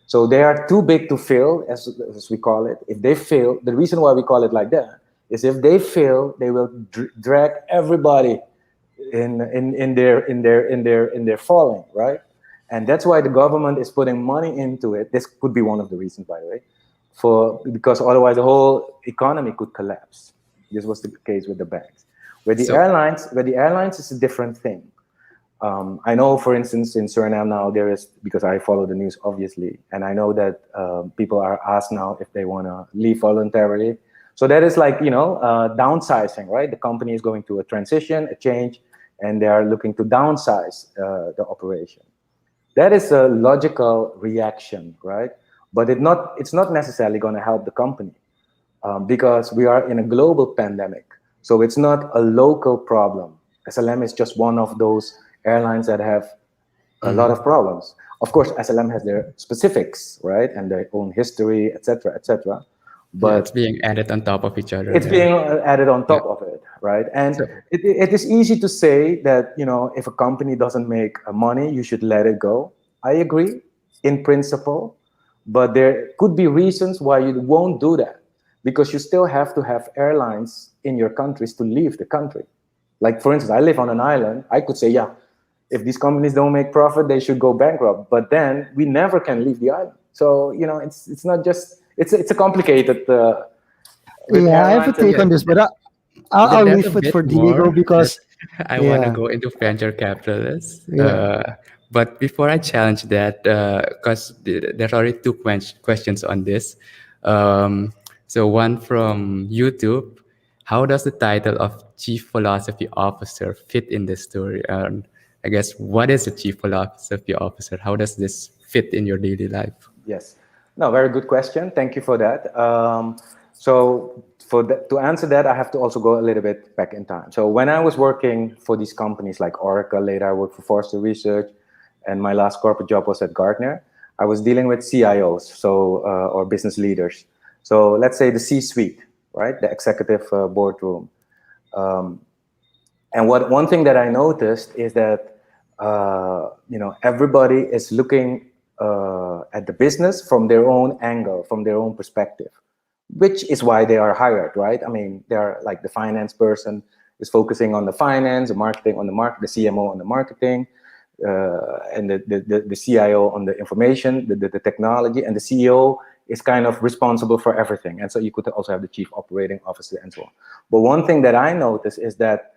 So they are too big to fail, as we call it. If they fail, the reason why we call it like that is, if they fail, they will drag everybody in their falling, right? And that's why the government is putting money into it. This could be one of the reasons, by the way, because otherwise the whole economy could collapse. This was the case with the banks. Where the So airlines is a different thing. I know, for instance, in Suriname now, there is, because I follow the news obviously, and I know that people are asked now if they want to leave voluntarily. So that is like, downsizing, right? The company is going through a transition, a change, and they are looking to downsize the operation. That is a logical reaction, right? But it's not necessarily going to help the company, because we are in a global pandemic. So it's not a local problem. SLM is just one of those airlines that have a lot of problems. Of course, SLM has their specifics, right? And their own history, etc., etc. yeah, it's But being added on top of each other. it's being added on top of it, right? And So it is easy to say that, if a company doesn't make money, you should let it go. I agree in principle, but there could be reasons why you won't do that, because you still have to have airlines in your countries to leave the country. Like, for instance, I live on an island. I could say, yeah, if these companies don't make profit, they should go bankrupt. But then we never can leave the island. So, it's not just, it's a complicated, with Yeah, I have a airlines. take yeah, on this, but I'll there's a leave it bit for Diego more that because I want to yeah, go into venture capitalists. yeah. But before I challenge that, because there's already two questions on this. So one from YouTube: how does the title of Chief Philosophy Officer fit in this story? I guess, what is a Chief Philosophy Officer? How does this fit in your daily life? Yes. No, very good question. Thank you for that. To answer that, I have to also go a little bit back in time. So when I was working for these companies like Oracle, later I worked for Forrester Research, and my last corporate job was at Gartner, I was dealing with CIOs, or business leaders. So let's say the C-suite, right? The executive boardroom. And one thing that I noticed is that everybody is looking at the business from their own angle, from their own perspective, which is why they are hired, right? I mean, they're like, the finance person is focusing on the finance, the marketing on the market, the CMO on the marketing, and the CIO on the information, the technology, and the CEO is kind of responsible for everything. And so you could also have the chief operating officer and so on. But one thing that I noticed is that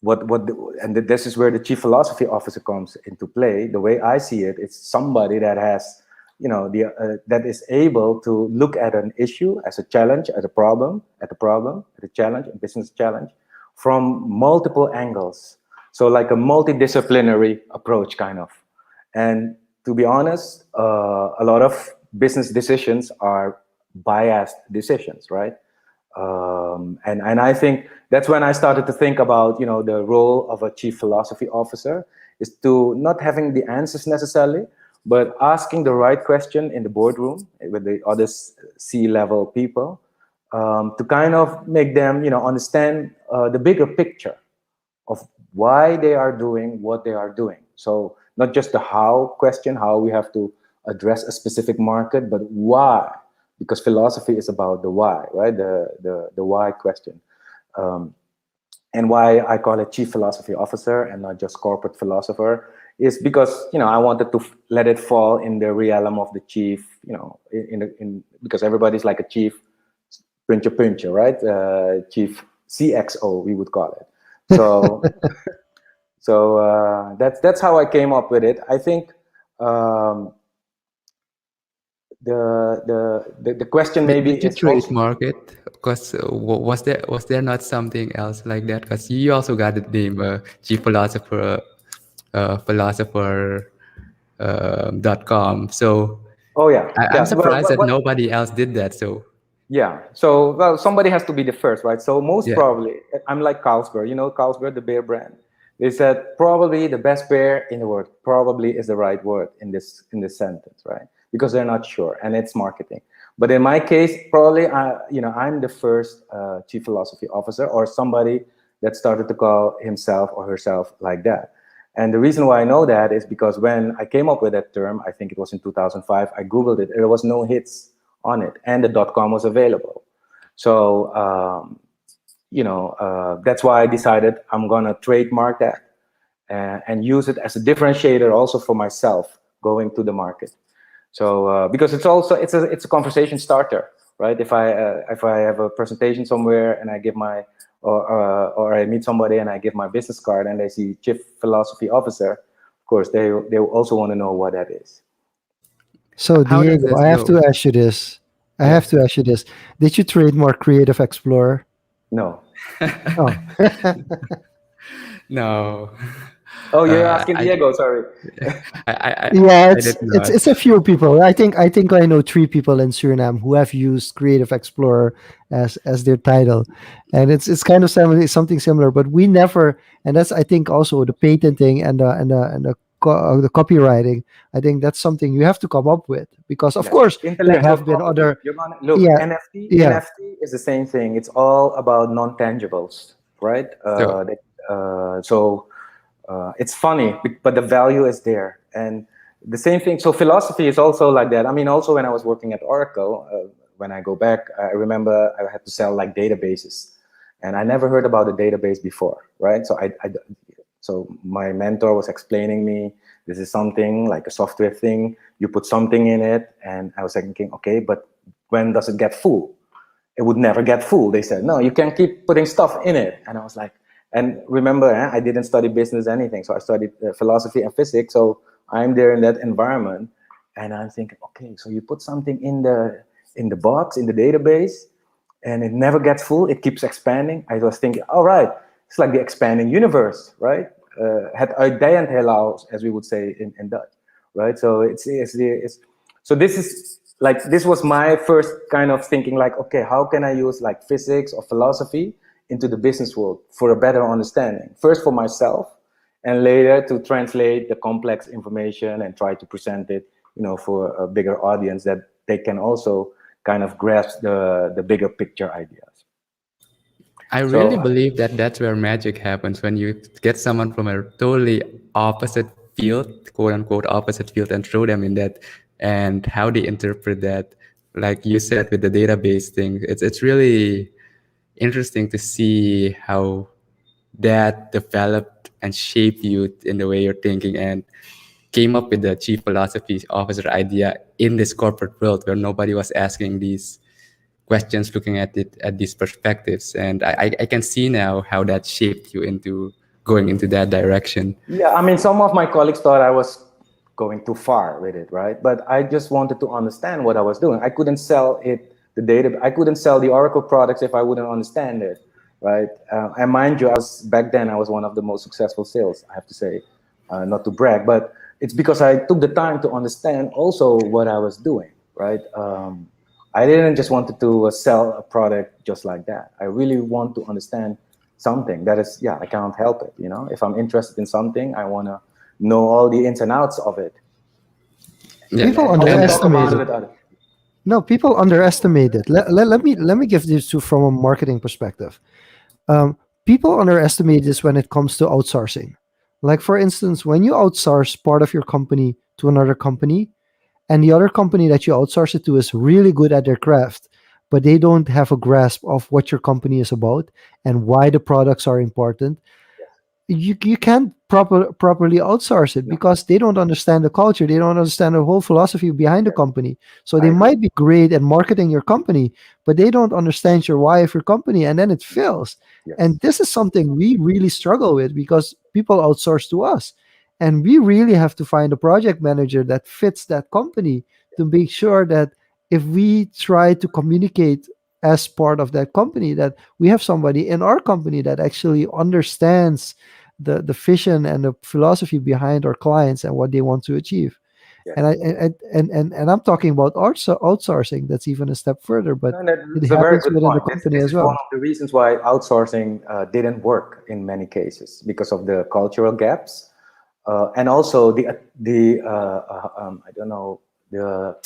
this is where the chief philosophy officer comes into play. The way I see it, it's somebody that has that is able to look at an issue as a challenge, as a problem, at a challenge, a business challenge, from multiple angles. So like a multidisciplinary approach, kind of. And to be honest, a lot of business decisions are biased decisions, right? And I think that's when I started to think about, the role of a chief philosophy officer is to not having the answers necessarily, but asking the right question in the boardroom with the other C-level people, to kind of make them, understand the bigger picture of why they are doing what they are doing. So not just the how question, how we have to address a specific market, but why, because philosophy is about the why, right? The why question. And why I call it chief philosophy officer and not just corporate philosopher is because I wanted to let it fall in the realm of the chief, because everybody's like a chief pincher, right? Chief CXO, we would call it. So that's how I came up with it. I think the question maybe Did you is also, trademark it? Because was there not something else like that? Because you also got the name chief philosopher philosopher .com. So oh yeah, I'm yeah. Well, surprised that nobody else did that. So yeah. So, well, somebody has to be the first, right? So most yeah. probably, I'm like Carlsberg. You know Carlsberg, the beer brand. They said probably the best beer in the world. Probably is the right word in this sentence, right? Because they're not sure, and it's marketing. But in my case, probably, I'm the first chief philosophy officer, or somebody that started to call himself or herself like that. And the reason why I know that is because when I came up with that term, I think it was in 2005, I Googled it. There was no hits on it, and the .com was available. So, that's why I decided I'm gonna trademark that and use it as a differentiator also for myself going to the market. So because it's a conversation starter, right? If I have a presentation somewhere and I give my or I meet somebody and I give my business card and they see chief philosophy officer, of course they will also want to know what that is. So How does Diego, this I have go? to ask you this. I have Yes. to ask you this. Did you trademark Creative Explorer? No. Oh. No. Oh, you're Uh, asking I, Diego. Sorry. I, I, I, Yeah, I it's did it's not. it's a few people. I think I know three people in Suriname who have used Creative Explorer as their title, and it's kind of something similar. But we never, and that's I think also the patenting and the copywriting. I think that's something you have to come up with because of Yes. course there Intellectual have been property. other. You're gonna look. Yeah, NFT. yeah. NFT is the same thing. It's all about non-tangibles, right? So It's funny, but the value is there, and the same thing. So philosophy is also like that. I mean, also when I was working at Oracle, when I go back, I remember I had to sell like databases, and I never heard about a database before, right? So my mentor was explaining me this is something like a software thing. You put something in it, and I was thinking, okay, but when does it get full? It would never get full. They said, no, you can keep putting stuff in it. And I was like, and remember, I didn't study business anything. So I studied philosophy and physics. So I'm there in that environment. And I'm thinking, okay, so you put something in the box, in the database, and it never gets full. It keeps expanding. I was thinking, all right, it's like the expanding universe, right? Het uitdijend heelal, as we would say in Dutch, right? So so this was my first kind of thinking like, okay, how can I use like physics or philosophy into the business world for a better understanding? First for myself, and later to translate the complex information and try to present it, for a bigger audience that they can also kind of grasp the bigger picture ideas. I really So believe that that's where magic happens when you get someone from a totally opposite field, quote unquote opposite field, and throw them in that, and how they interpret that. Like you said with the database thing, it's really interesting to see how that developed and shaped you in the way you're thinking and came up with the chief philosophy officer idea in this corporate world where nobody was asking these questions, looking at it at these perspectives. And I can see now how that shaped you into going into that direction. yeah, I mean, some of my colleagues thought I was going too far with it, right? But I just wanted to understand what I was doing. I couldn't sell it, the data. I couldn't sell the Oracle products if I wouldn't understand it, right? And mind you, I was back then. I was one of the most successful sales. I have to say, not to brag, but it's because I took the time to understand also what I was doing, right? I didn't just wanted to sell a product just like that. I really want to understand something that is, yeah, I can't help it. You know, if I'm interested in something, I want to know all the ins and outs of it. Yeah, People And also talk underestimate about it it. with others. No, people underestimate it. Let me give this to from a marketing perspective. Um, People underestimate this when it comes to outsourcing. Like for instance, when you outsource part of your company to another company, and the other company that you outsource it to is really good at their craft, but they don't have a grasp of what your company is about and why the products are important, you can't properly outsource it No, because they don't understand the culture, they don't understand the whole philosophy behind the yes, company. So I they agree. might be great at marketing your company, but they don't understand your why of your company, and then it fails. And Yes, this is something we really struggle with because people outsource to us, and we really have to find a project manager that fits that company to make sure that if we try to communicate as part of that company, that we have somebody in our company that actually understands the vision and the philosophy behind our clients and what they want to achieve. yes. And I'm talking about outsourcing. That's even a step further, but No, it that's a very happens good within the point. This, company this as is one well. of the reasons why outsourcing didn't work in many cases because of the cultural gaps, and also the I don't know the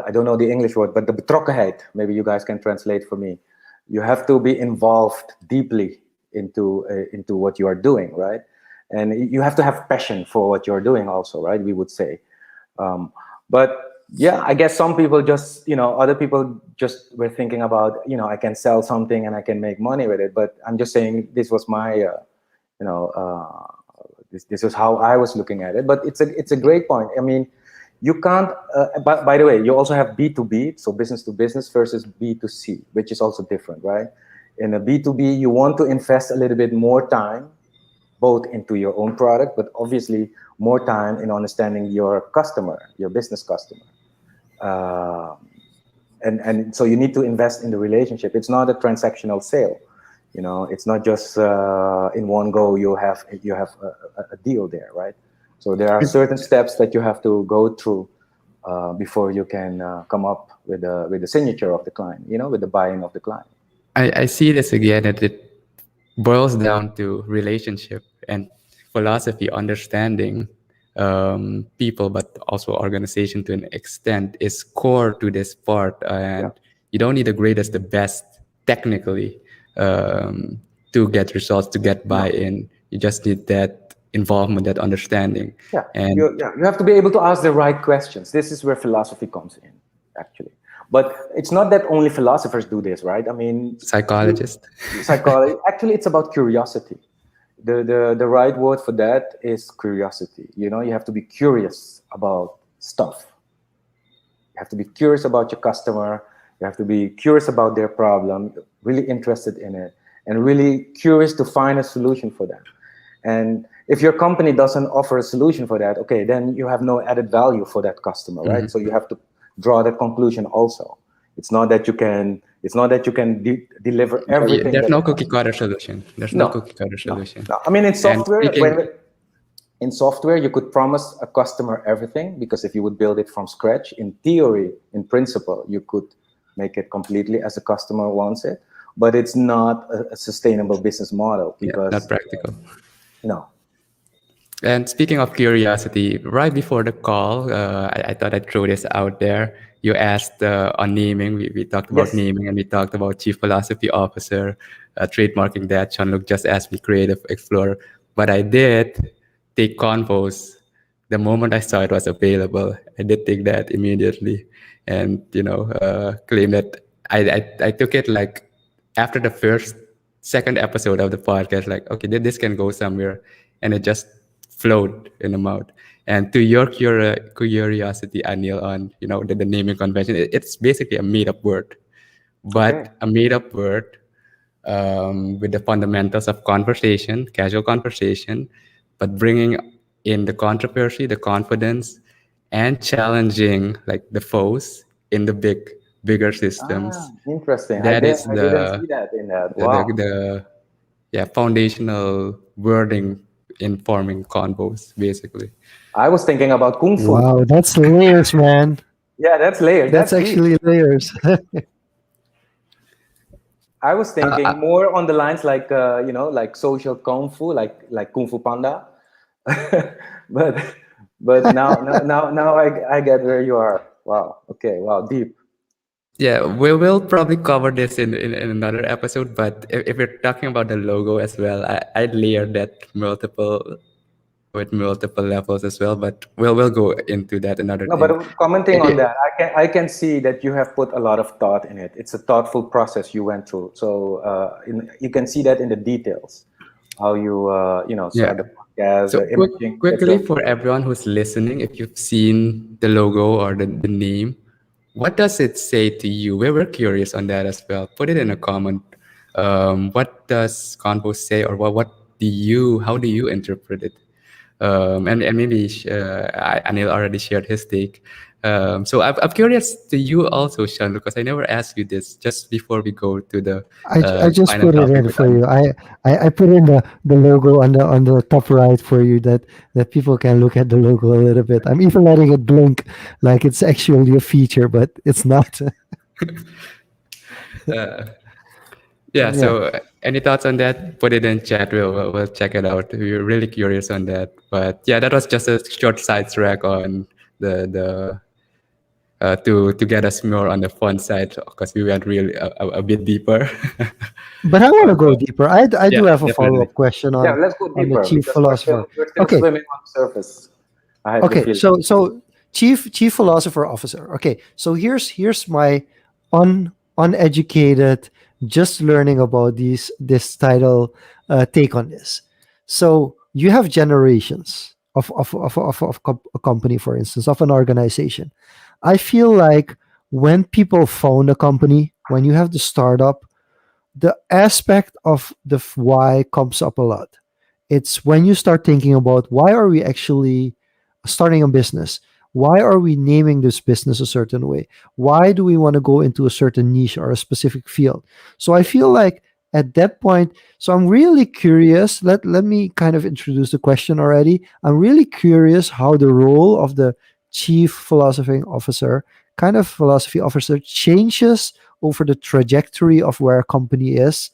I don't know the English word, but the betrokkenheid. Maybe you guys can translate for me. You have to be involved deeply into what you are doing, right? And you have to have passion for what you're doing, also, right? We would say, um, but yeah, I guess some people just, other people just were thinking about, I can sell something and I can make money with it. But I'm just saying this was my, you know, this is how I was looking at it. But it's a great point. I mean, you can't. By the way, you also have B2B, so business to business versus B2C, which is also different, right? In a B2B, you want to invest a little bit more time both into your own product, but obviously more time in understanding your customer, your business customer. Uh, and so you need to invest in the relationship. It's not a transactional sale. It's not just in one go you have a deal there, right? So there are certain steps that you have to go through before you can come up with the signature of the client, with the buy-in of the client. I see this again that it boils down to relationship and philosophy, understanding people, but also organization to an extent is core to this part. Yeah, And you don't need the greatest, the best technically to get results, to get no. buy-in. You just need that involvement, that understanding. Yeah, And you have to be able to ask the right questions. This is where philosophy comes in, actually. But it's not that only philosophers do this, right? I mean, psychologist. psychology. Actually, it's about curiosity. The right word for that is curiosity. You have to be curious about stuff. You have to be curious about your customer. You have to be curious about their problem, really interested in it, and really curious to find a solution for them. And if your company doesn't offer a solution for that, okay, then you have no added value for that customer, right? So you have to draw that conclusion also. It's not that you can deliver everything There's that no the cookie customer. cutter solution. There's no No, cookie cutter no, solution. no. I mean, in And software, speaking, in software, you could promise a customer everything because if you would build it from scratch, in theory, in principle, you could make it completely as the customer wants it. But it's not a sustainable business model yeah, not because practical. no, And speaking of curiosity, right before the call, I thought I'd throw this out there. You asked on naming. We talked about yes, naming and we talked about chief philosophy officer, trademarking that. Jean-luc just asked me creative explorer. But I did take Confoes the moment I saw it was available. I did take that immediately and, claim that I took it like after the second episode of the podcast, like, okay, this can go somewhere. And it just flowed in the mouth. And to your curiosity, Anil, on the naming convention, it's basically a made-up word, okay, but a made-up word with the fundamentals of conversation, casual conversation, but bringing in the controversy, the confidence, and challenging like the foes in the bigger systems. Interesting. That is I didn't see that in that. Wow. the yeah foundational wording in forming convos basically. I was thinking about kung fu. Wow, that's layers, man. Yeah, that's layers. That's That's deep. actually layers. I was thinking more on the lines like like social kung fu, like Kung Fu Panda. but now I get where you are. Wow. Okay. Wow. Deep. Yeah, we will probably cover this in another episode, but if we're talking about the logo as well, I'd layer that multiple with multiple levels as well, but we'll go into that another No, day. but commenting on that, I can see that you have put a lot of thought in it. It's a thoughtful process you went through. So you can see that in the details, how you Yeah. start the podcast, So the imaging that quickly you're. for everyone who's listening, if you've seen the logo or the name, what does it say to you? We're curious on that as well. Put it in a comment. What does Convo say, or how do you interpret it? And maybe Anil already shared his take. So I'm curious to you also, Sean, because I never asked you this just before we go to the I just final put it topic in with for Anil. you. I put in the logo on the top right for you that people can look at the logo a little bit. I'm even letting it blink like it's actually a feature, but it's not. Yeah. Yeah. So any thoughts on that? Put it in chat. We'll check it out. We're really curious on that. But yeah, that was just a short side track on the to get us more on the fun side because we went really a bit deeper. But I want to But go deeper. I Yeah, do have a follow definitely. up question yeah, let's go on the deeper chief because we're still philosopher. we're still Okay, swimming on the surface. I have the okay. feeling. So chief philosopher officer. Okay, so here's my uneducated, just learning about this title take on this. So you have generations of a company, for instance, of an organization. I feel like when people found a company, when you have the startup, the aspect of the why comes up a lot. It's when you start thinking about why are we actually starting a business? Why are we naming this business a certain way? Why do we want to go into a certain niche or a specific field? So I feel like at that point, so I'm really curious. Let me kind of introduce the question already. I'm really curious how the role of the chief philosophy officer changes over the trajectory of where a company is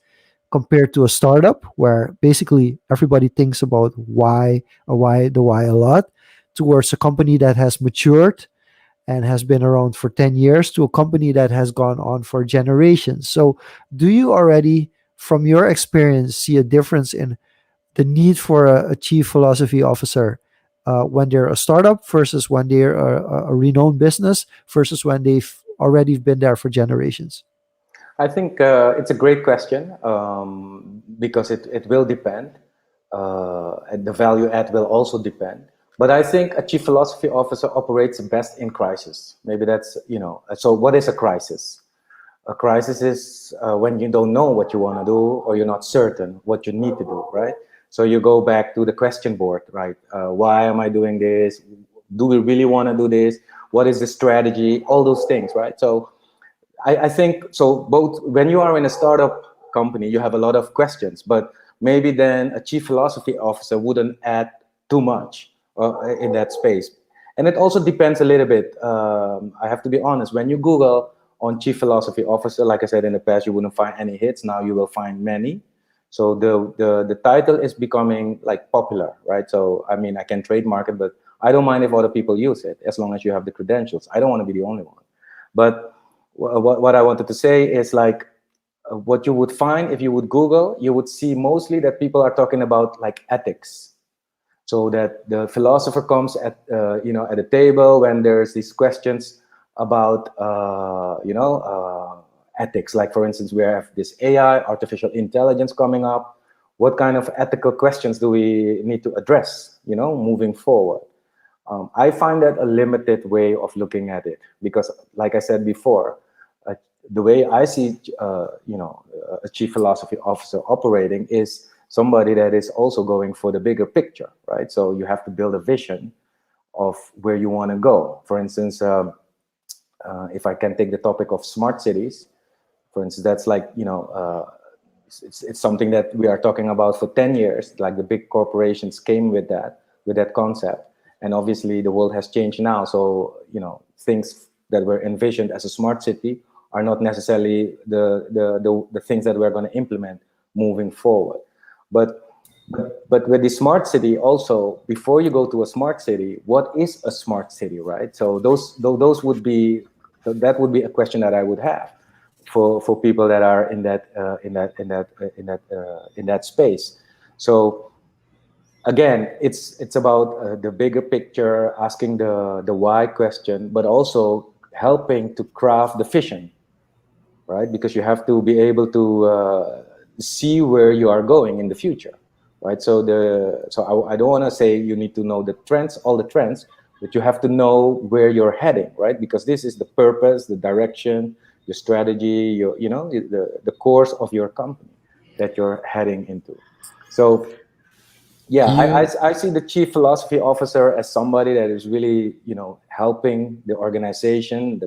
compared to a startup where basically everybody thinks about why a lot, towards a company that has matured and has been around for 10 years to a company that has gone on for generations. So do you already, from your experience, see a difference in the need for a chief philosophy officer when they're a startup versus when they're a renowned business versus when they've already been there for generations? I think it's a great question because it will depend. And the value add will also depend. But I think a chief philosophy officer operates best in crisis. Maybe that's, so what is a crisis? A crisis is when you don't know what you want to do or you're not certain what you need to do, right? So you go back to the question board, right? Why am I doing this? Do we really want to do this? What is the strategy? All those things, right? So I think so. Both when you are in a startup company, you have a lot of questions, but maybe then a chief philosophy officer wouldn't add too much in that space. And it also depends a little bit. I have to be honest. When you Google on chief philosophy officer, like I said in the past, you wouldn't find any hits. Now you will find many. So the title is becoming like popular, right? So I mean, I can trademark it, but I don't mind if other people use it as long as you have the credentials. I don't want to be the only one. But what I wanted to say is like what you would find if you would Google, you would see mostly that people are talking about like ethics. So that the philosopher comes at at a table when there's these questions about ethics. Like for instance, we have this AI, artificial intelligence coming up. What kind of ethical questions do we need to address? Moving forward. I find that a limited way of looking at it because, like I said before, the way I see, a chief philosophy officer operating is somebody that is also going for the bigger picture, right? So you have to build a vision of where you want to go. For instance, if I can take the topic of smart cities, for instance, that's like, it's something that we are talking about for 10 years. Like the big corporations came with that concept. And obviously the world has changed now. So, things that were envisioned as a smart city are not necessarily the things that we're going to implement moving forward. But with the smart city also, before you go to a smart city, what is a smart city, right? So those would be, that would be a question that I would have for people that are in that space. So again, it's about the bigger picture, asking the why question, but also helping to craft the vision, right? Because you have to be able to see where you are going in the future, right? So I don't want to say you need to know the trends, all the trends, but you have to know where you're heading, right? Because this is the purpose, the direction, the strategy, the course of your company that you're heading into. So yeah, You I see the chief philosophy officer as somebody that is really, helping the organization,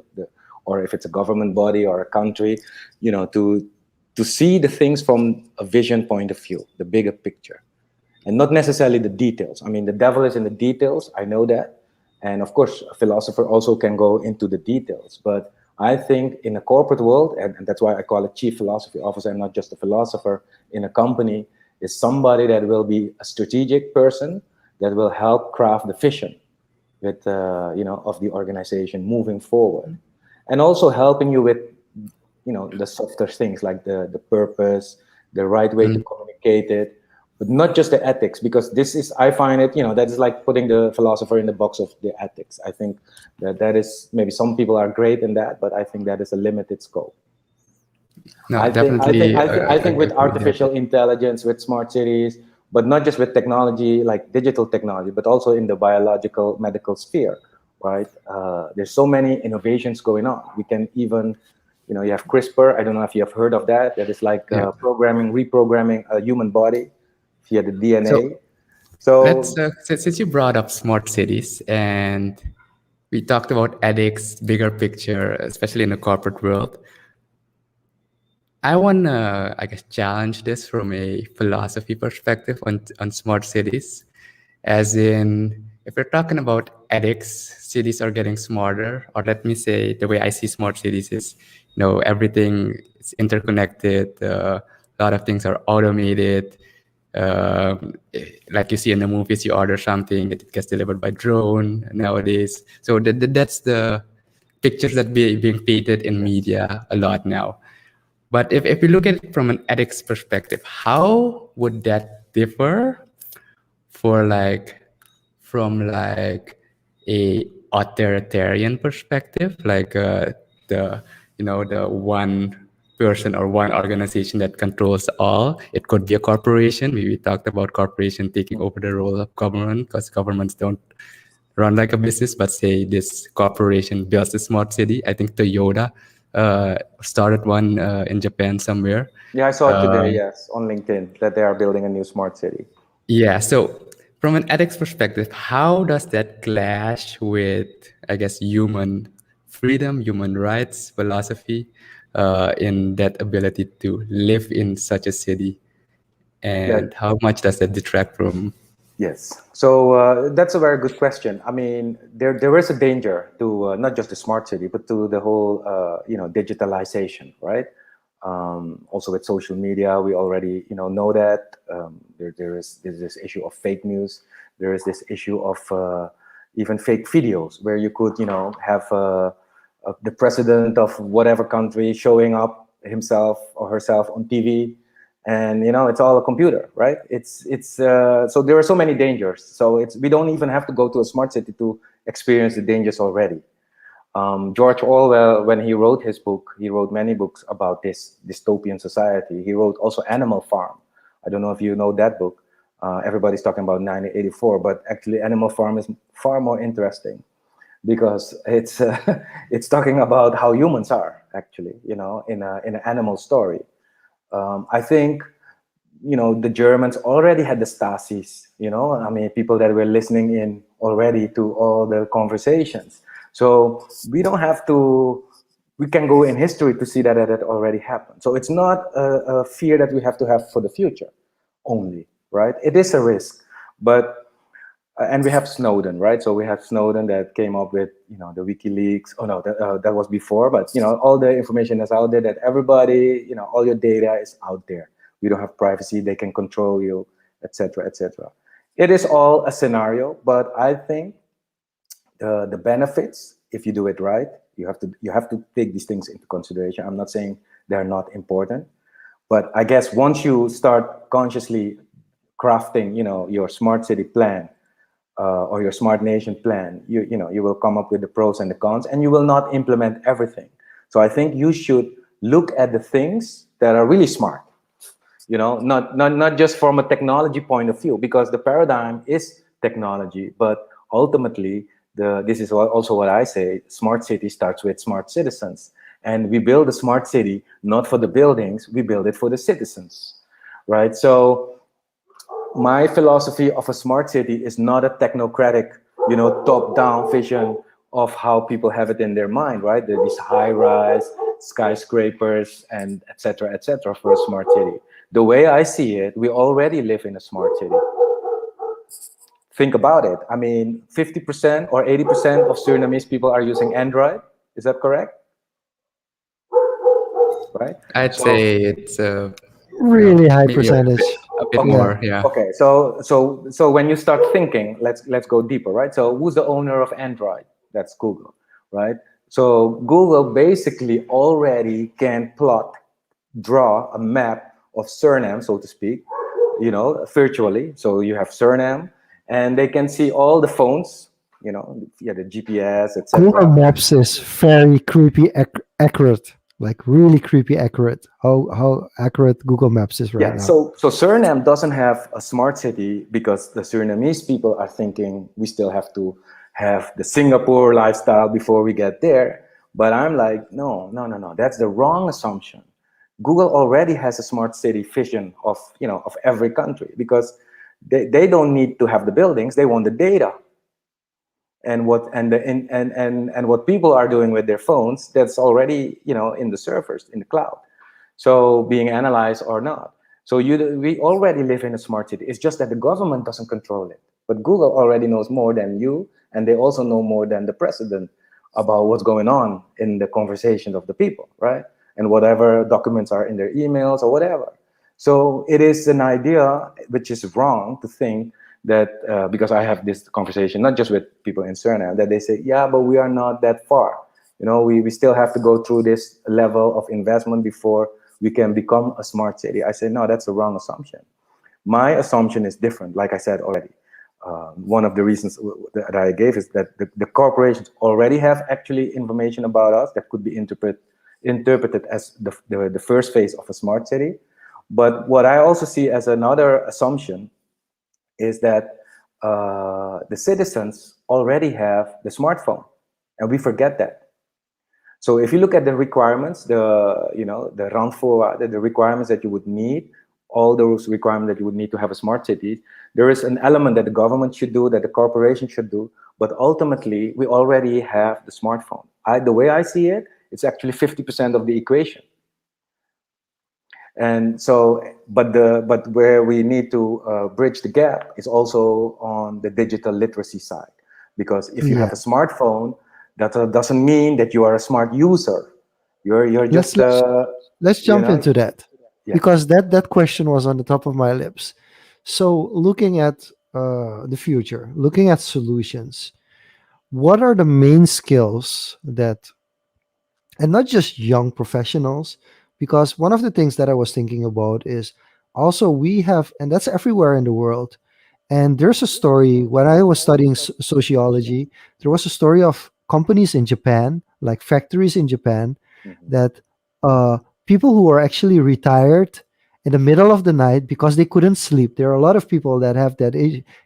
or if it's a government body or a country, to see the things from a vision point of view, the bigger picture, and not necessarily the details. I mean, the devil is in the details. I know that, and of course, a philosopher also can go into the details. But I think in a corporate world, and that's why I call it chief philosophy officer and not just a philosopher in a company, is somebody that will be a strategic person that will help craft the vision with of the organization moving forward, and also helping you with the softer things like the purpose, the right way to mm, communicate it, but not just the ethics, because this is, I find it, that is like putting the philosopher in the box of the ethics. I think that is, maybe some people are great in that, but I think that is a limited scope. no, definitely I think with agree with that. artificial intelligence, with smart cities, but not just with technology, like digital technology, but also in the biological medical sphere, right? There's so many innovations going on. We can even, you have CRISPR. I don't know if you have heard of that. That is like Yeah. reprogramming a human body via the So DNA. let's So since you brought up smart cities and we talked about ethics, bigger picture, especially in the corporate world. I want to, I guess, challenge this from a philosophy perspective on smart cities. As in, if we're talking about ethics, cities are getting smarter. Or let me say, the way I see smart cities is, everything is interconnected. A lot of things are automated. Like you see in the movies, you order something, it gets delivered by drone nowadays. So that's the pictures that being painted in yes. media a lot now. But if we look at it from an ethics perspective, how would that differ for from a authoritarian perspective, like the one person or one organization that controls all? It could be a corporation. We talked about corporation taking over the role of government because governments don't run like a business, but say this corporation builds a smart city. I think Toyota started one in Japan somewhere. Yeah, I saw it today, Um, yes, on LinkedIn, that they are building a new smart city. yeah. So from an ethics perspective, how does that clash with, I guess, human freedom, human rights philosophy, in that ability to live in such a city? Yeah. And how much does that detract from? Yes. So that's a very good question. I mean, there is a danger to not just the smart city, but to the whole digitalization, right? Also with social media, we already know that there's this issue of fake news. There is this issue of even fake videos where you could have the president of whatever country showing up himself or herself on TV, and it's all a computer, right? It's so there are so many dangers. So we don't even have to go to a smart city to experience the dangers already. George Orwell, when he wrote his book, he wrote many books about this dystopian society. He wrote also Animal Farm. I don't know if you know that book. Everybody's talking about 1984, but actually Animal Farm is far more interesting because it's it's talking about how humans are actually, in an animal story. I think the Germans already had the Stasis, I mean, people that were listening in already to all the conversations. So we can go in history to see that it already happened. So it's not a fear that we have to have for the future only, right? It is a risk, but and we have Snowden, right? So we have Snowden that came up with, the WikiLeaks. Oh no, that was before, but all the information is out there that everybody, all your data is out there. We don't have privacy; they can control you, etc., etc. It is all a scenario, but I think the benefits, if you do it right, you have to take these things into consideration. I'm not saying they're not important, but I guess once you start consciously crafting, your smart city plan, or your smart nation plan, you will come up with the pros and the cons, and you will not implement everything. So I think you should look at the things that are really smart, not just from a technology point of view, because the paradigm is technology, but ultimately this is also what I say: smart city starts with smart citizens, and we build a smart city not for the buildings, we build it for the citizens, right? So my philosophy of a smart city is not a technocratic, top-down vision of how people have it in their mind, right? These high-rise skyscrapers and et cetera, for a smart city. The way I see it, we already live in a smart city. Think about it. I mean, 50% or 80% of Surinamese people are using Android. Is that correct? Right? I'd So say it's Really high maybe percentage. a bit Yeah. more. Yeah. okay, so when you start thinking, let's go deeper, right? So who's the owner of Android? That's Google, right? So Google basically already can draw a map of Suriname, so to speak, virtually. So you have Suriname, and they can see all the phones, the GPS, Google etc. Maps is very creepy accurate, like really creepy accurate. How accurate Google Maps is right Yeah, now. so Suriname doesn't have a smart city because the Surinamese people are thinking we still have to have the Singapore lifestyle before we get there. But I'm like, no, no, no, no. That's the wrong assumption. Google already has a smart city vision of every country, because they don't need to have the buildings, they want the data. And what people are doing with their phones, that's already in the servers, in the cloud, so being analyzed or not. So we already live in a smart city. It's just that the government doesn't control it, but Google already knows more than you, and they also know more than the president about what's going on in the conversations of the people, right? And whatever documents are in their emails or whatever. So it is an idea which is wrong to think that, because I have this conversation not just with people in Suriname, that they say, yeah, but we are not that far. We still have to go through this level of investment before we can become a smart city. I say, no, that's a wrong assumption. My assumption is different, like I said already. One of the reasons that I gave is that the corporations already have actually information about us that could be interpreted as the first phase of a smart city. But what I also see as another assumption is that the citizens already have the smartphone, and we forget that. So if you look at the requirements, the randvoorwaarden, the requirements that you would need, all those requirements that you would need to have a smart city, there is an element that the government should do, that the corporation should do, but ultimately we already have the smartphone. The way I see it, it's actually 50% of the equation. And so, but where we need to bridge the gap is also on the digital literacy side, because if you Yeah. have a smartphone, that doesn't mean that you are a smart user. You're Let's just let's let's jump into that, yeah. because that question was on the top of my lips. So looking at the future, looking at solutions, what are the main skills that, and not just young professionals, because one of the things that I was thinking about is also we have, and that's everywhere in the world. And there's a story when I was studying sociology, there was a story of companies in Japan, like factories in Japan, Mhm. that people who are actually retired in the middle of the night because they couldn't sleep. There are a lot of people that have that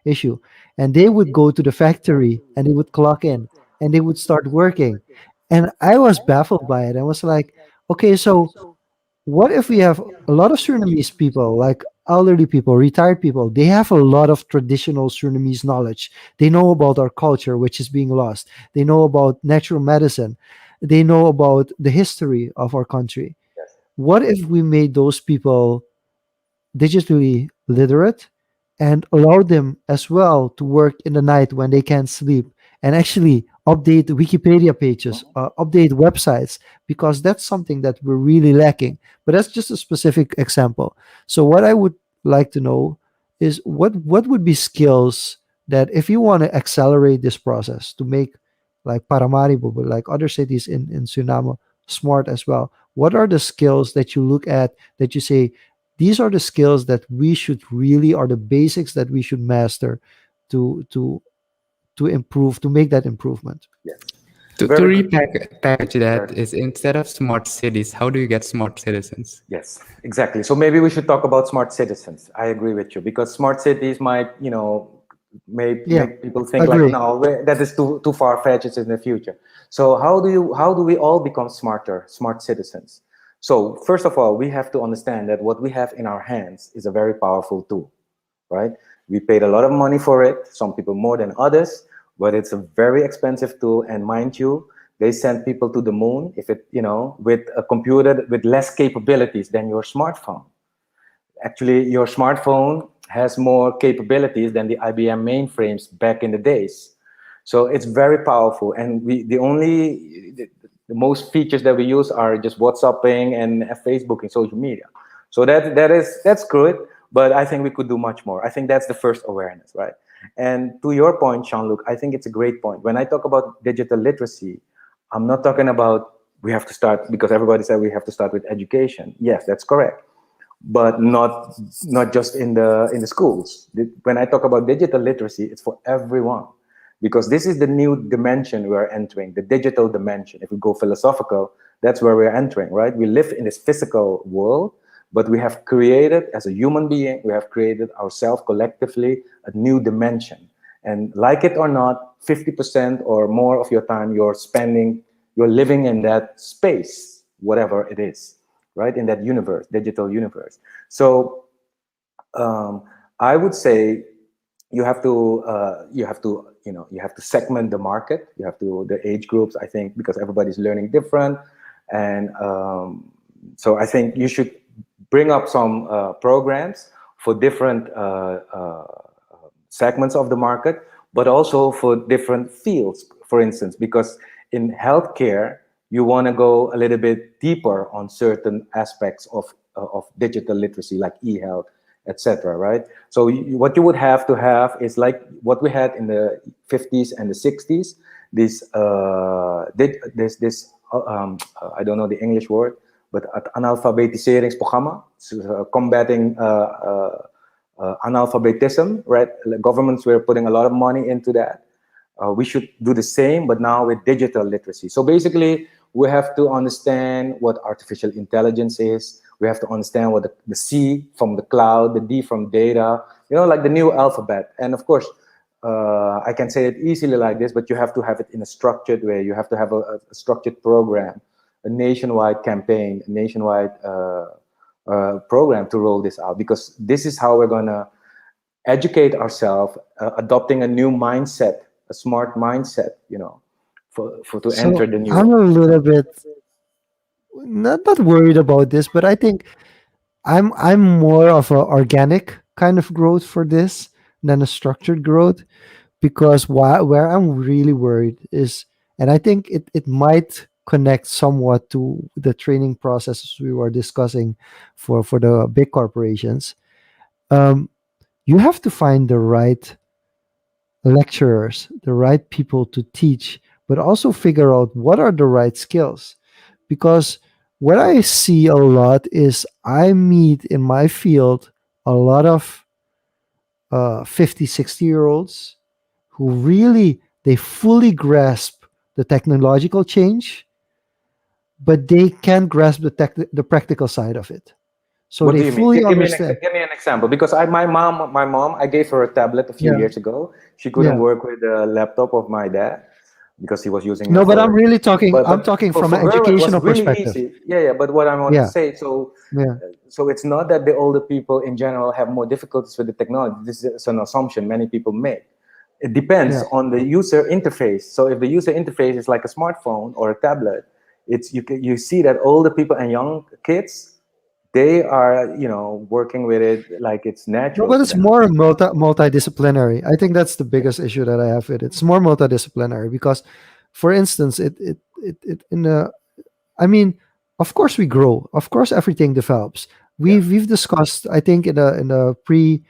issue, and they would go to the factory and they would clock in and they would start working. And I was baffled by it. I was like, okay, so what if we have a lot of Surinamese people, like elderly people, retired people, they have a lot of traditional Surinamese knowledge. They know about our culture, which is being lost. They know about natural medicine. They know about the history of our country. Yes. What if we made those people digitally literate and allow them as well to work in the night when they can't sleep and actually update Wikipedia pages, Mhm. update websites, because that's something that we're really lacking. But that's just a specific example. So what I would like to know is what would be skills that if you want to accelerate this process to make like Paramaribo, but like other cities in Suriname smart as well. What are the skills that you look at that you say these are the skills that we should really are the basics that we should master to to improve to make that improvement. Yes. To Very good. repackage that Very is instead of smart cities, how do you get smart citizens? Yes, exactly. So maybe we should talk about smart citizens. I agree with you because smart cities might, Yeah, make people think like, agree. no, that is too far fetched in the future. So how do we all become smarter, smart citizens? So first of all, we have to understand that what we have in our hands is a very powerful tool, right? We paid a lot of money for it, some people more than others, but it's a very expensive tool. And mind you, they send people to the moon if it, with a computer with less capabilities than your smartphone. Actually, your smartphone has more capabilities than the IBM mainframes back in the days. So it's very powerful. And the most features that we use are just WhatsApping and Facebooking, social media. So that's good, but I think we could do much more. I think that's the first awareness, right? And to your point, Jean-Luc, I think it's a great point. When I talk about digital literacy, I'm not talking about we have to start because everybody said we have to start with education. Yes, that's correct, but not just in the schools. When I talk about digital literacy, it's for everyone because this is the new dimension we're entering, the digital dimension. If we go philosophical, that's where we're entering, right? We live in this physical world, but we have created, as a human being, we have created ourselves collectively a new dimension. And like it or not, 50% or more of your time you're living in that space, whatever it is, right? In that universe, digital universe. So um, I would say you have to segment the market. You have to the age groups. I think because everybody's learning different, and so I think you should bring up some programs for different segments of the market, but also for different fields. For instance, because in healthcare, you want to go a little bit deeper on certain aspects of digital literacy, like e-health, etc. Right? So what you would have to have is like what we had in the 50s and the 60s. I don't know the English word, but het analfabetiseringsprogramma, so, combating analphabetism, right? Governments were putting a lot of money into that. We should do the same, but now with digital literacy. So basically, we have to understand what artificial intelligence is. We have to understand what the C from the cloud, the D from data, like the new alphabet. And of course, I can say it easily like this, but you have to have it in a structured way. You have to have a structured program, a nationwide campaign, a nationwide program to roll this out, because this is how we're going to educate ourselves, adopting a new mindset, a smart mindset, for to So enter the new I'm world. a little bit not worried about this, but I think I'm more of a organic kind of growth for this than a structured growth, because where I'm really worried is, and I think it might connect somewhat to the training processes we were discussing for the big corporations. Um, you have to find the right lecturers, the right people to teach, but also figure out what are the right skills. Because what True. I see a lot is I meet in my field a lot of 50, 60 year olds who really they fully grasp the technological change, but they can't grasp the practical side of it. So What they do you mean? fully understand. Give me an example. Because my mom, I gave her a tablet a few Yeah, years ago. She couldn't yeah. work with the laptop of my dad. because he was using it No, but I'm for. really talking. I'm But talking from for an her it was educational really perspective. easy. Yeah. But what I want to Yeah, say, so yeah, so it's not that the older people in general have more difficulties with the technology. This is an assumption many people make. It depends yeah. on the user interface. So if the user interface is like a smartphone or a tablet, you see that older people and young kids, they are working with it like it's No, natural but to it's them. more multidisciplinary. I think that's the biggest issue that I have with it. It's more multidisciplinary because, for instance, it in the. I mean, of course we grow. Of course, everything develops. Yeah. We've discussed. I think in the pre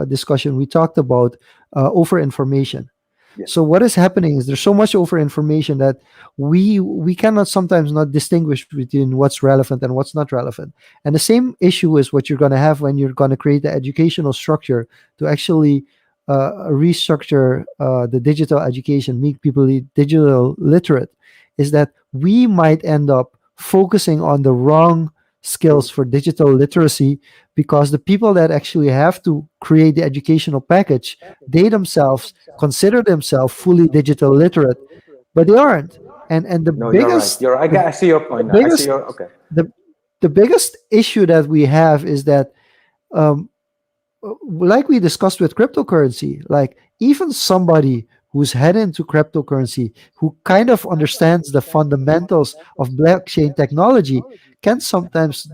discussion we talked about over information. Yes. So what is happening is there's so much over information that we cannot sometimes not distinguish between what's relevant and what's not relevant. And the same issue is what you're going to have when you're going to create the educational structure to actually restructure the digital education, make people digital literate, is that we might end up focusing on the wrong skills True. for digital literacy because the people that actually have to create the educational package, they themselves consider themselves fully digital literate, but they aren't. And the No, you're right. biggest You're. I see your the point now. I see biggest your. Okay. the, the biggest issue that we have is that um, like we discussed with cryptocurrency, like even somebody who's head into cryptocurrency, who kind of understands the fundamentals of blockchain technology, can sometimes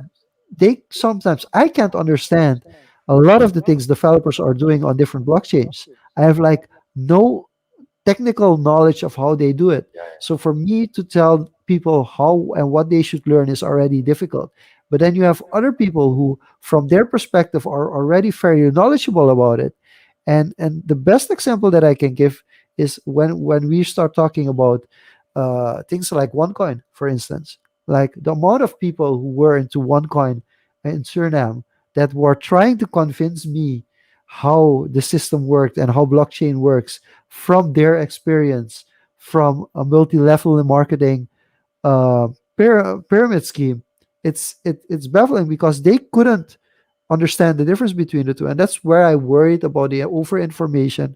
I can't understand a lot of the things developers are doing on different blockchains. I have like no technical knowledge of how they do it. Yeah. So for me to tell people how and what they should learn is already difficult. But then you have other people who, from their perspective, are already very knowledgeable about it. And the best example that I can give is when we start talking about things like OneCoin, for instance. Like the amount of people who were into OneCoin in Suriname that were trying to convince me how the system worked and how blockchain works from their experience from a multi-level marketing uh, pyramid scheme. It's baffling because they couldn't understand the difference between the two, and that's where I worried about the over information.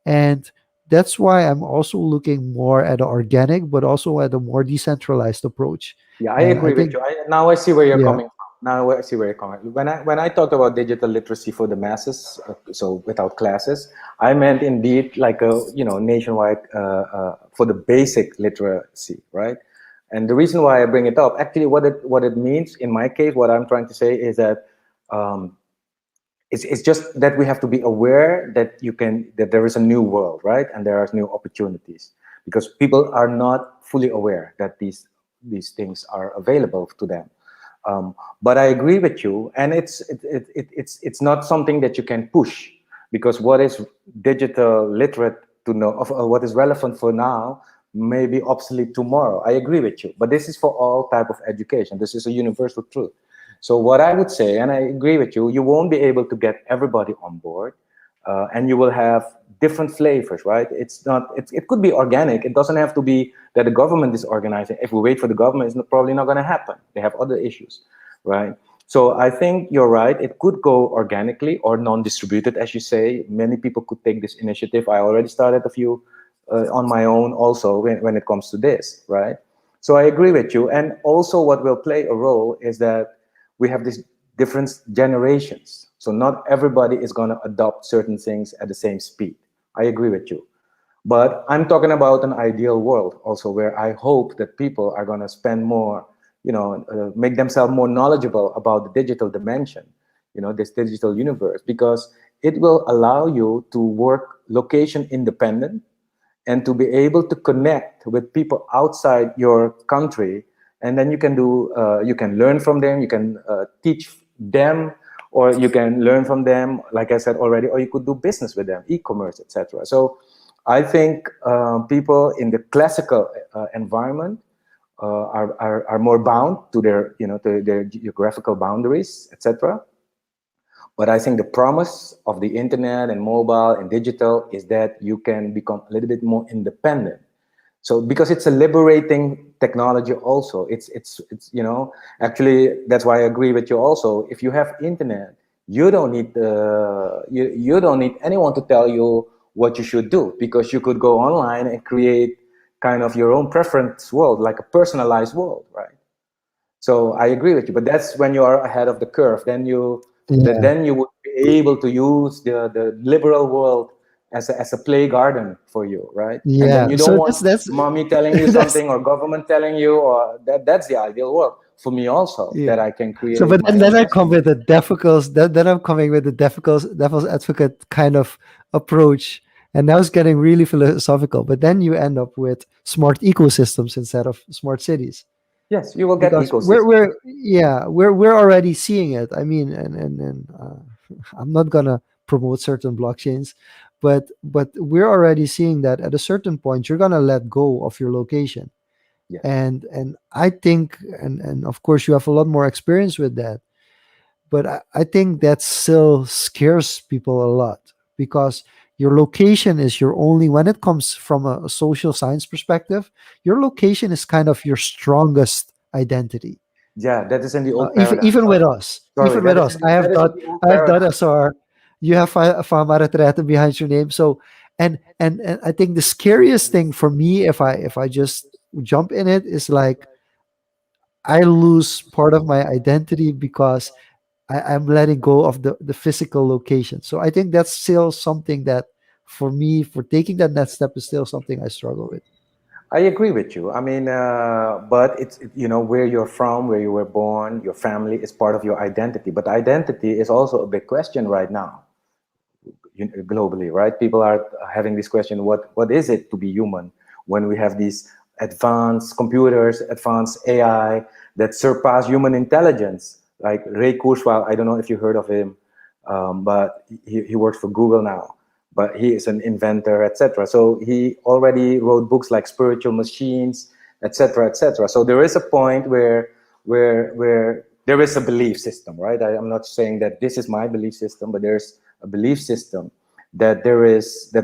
And that's why I'm also looking more at the organic but also at a more decentralized approach. Yeah, I And I agree with think, you. Now I see where you're yeah, coming from. Now I see where you're coming. When I talked about digital literacy for the masses, so without classes, I meant indeed like a nationwide for the basic literacy, right? And the reason why I bring it up, actually, what it means in my case, what I'm trying to say is that um, it's just that we have to be aware that there is a new world, right? And there are new opportunities because people are not fully aware that these things are available to them. But I agree with you, and it's not something that you can push because what is digital literate to know of what is relevant for now may be obsolete tomorrow. I agree with you, but this is for all type of education. This is a universal truth. So what I would say, and I agree with you, you won't be able to get everybody on board, and you will have different flavors, right? It's not. It could be organic. It doesn't have to be that the government is organizing. If we wait for the government, it's probably not going to happen. They have other issues, right? So I think you're right. It could go organically or non-distributed, as you say. Many people could take this initiative. I already started a few on my own, also when it comes to this, right? So I agree with you. And also, what will play a role is that we have these different generations. So not everybody is going to adopt certain things at the same speed. I agree with you. But I'm talking about an ideal world also where I hope that people are going to spend more, make themselves more knowledgeable about the digital dimension, this digital universe, because it will allow you to work location independent and to be able to connect with people outside your country, and then you can learn from them, you can teach them, or you can learn from them, like I said already, or you could do business with them, e-commerce, etc. So I think people in the classical environment are more bound to their geographical boundaries, etc. But I think the promise of the internet and mobile and digital is that you can become a little bit more independent. So because it's a liberating technology also, it's actually that's why I agree with you also. If you have internet, you don't need you don't need anyone to tell you what you should do, because you could go online and create kind of your own preference world, like a personalized world, right? So I agree with you, but that's when you are ahead of the curve. Yeah. Then you would be able to use the liberal world as a play garden for you, right? And then Yeah. you don't So want that's mommy telling you that's something or government telling you, or that's the ideal world for me also, yeah. that I can So, create but my then own I come destiny. with the difficult. Then I'm coming with the devil's advocate kind of approach, and now it's getting really philosophical. But then you end up with smart ecosystems instead of smart cities, Yes, you will get because ecosystem. we're already seeing it. I mean, I'm not gonna promote certain blockchains, but we're already seeing that at a certain point you're gonna let go of your location, Yes. and I think, and of course you have a lot more experience with that, but I think that still scares people a lot, because your location is your only, when it comes from a social science perspective, your location is kind of your strongest identity. Yeah, that is in the old Even paradigm. Sorry, sorry, even with us, that is in the old I have done paradigm. SR. You have Maretraite behind your name. So, and I think the scariest thing for me, if I just jump in it, is like I lose part of my identity because I'm letting go of the physical location. So I think that's still something that, for me, for taking that next step, is still something I struggle with. I agree with you. I mean, but where you're from, where you were born, your family is part of your identity. But identity is also a big question right now, globally, right? People are having this question: what is it to be human? When we have these advanced computers, advanced AI that surpass human intelligence, like Ray Kurzweil. I don't know if you heard of him, but he works for Google now. But he is an inventor, etc. So he already wrote books like Spiritual Machines, etc., etc. So there is a point where there is a belief system, right? I'm not saying that this is my belief system, but there's a belief system that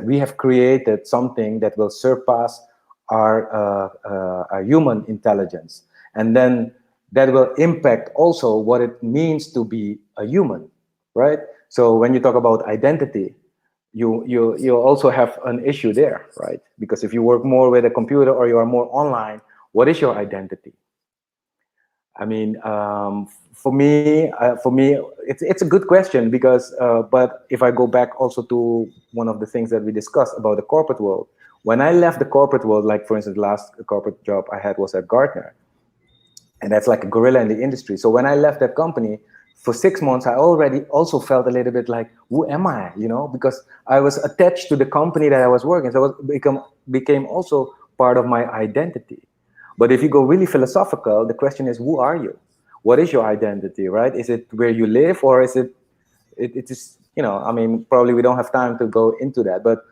we have created something that will surpass our human intelligence, and then that will impact also what it means to be a human, right? So when you talk about identity, you also have an issue there, right? Because if you work more with a computer or you are more online, what is your identity? I mean, for me, it's a good question, because, but if I go back also to one of the things that we discussed about the corporate world, when I left the corporate world, like for instance, the last corporate job I had was at Gartner, and that's like a gorilla in the industry. So when I left that company for 6 months, I already also felt a little bit like, who am I? Because I was attached to the company that I was working, so it became also part of my identity. But if you go really philosophical, the question is, who are you? What is your identity, right? Is it where you live, or is it is, I mean, probably we don't have time to go into that, but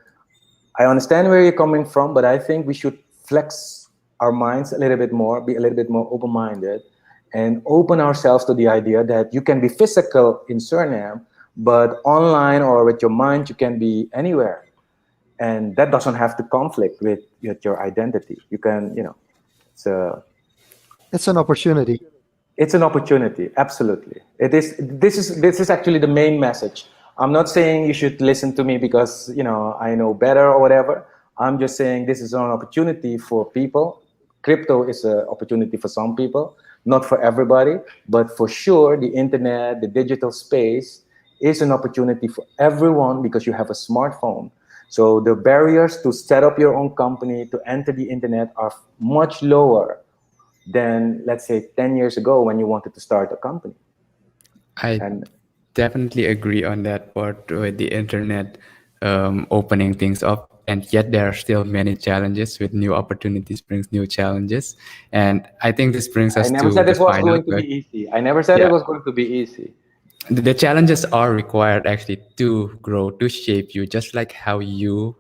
I understand where you're coming from, but I think we should flex our minds a little bit more, be a little bit more open-minded, and open ourselves to the idea that you can be physical in Suriname, but online or with your mind, you can be anywhere. And that doesn't have to conflict with your identity. You can, it's a, It's an opportunity. it's an opportunity, absolutely. It is. This is actually the main message. I'm not saying you should listen to me because I know better or whatever. I'm just saying this is an opportunity for people. Crypto is an opportunity for some people, not for everybody, but for sure the internet, the digital space is an opportunity for everyone because you have a smartphone. So the barriers to set up your own company, to enter the internet, are much lower than, let's say, 10 years ago when you wanted to start a company. I And definitely agree on that part with the internet opening things up, and yet there are still many challenges. With new opportunities brings new challenges, and I think this brings I us never to said the it was final going to be question. easy. I never said it Yeah, was going to be easy. the challenges are required actually to grow, to shape you, just like how you,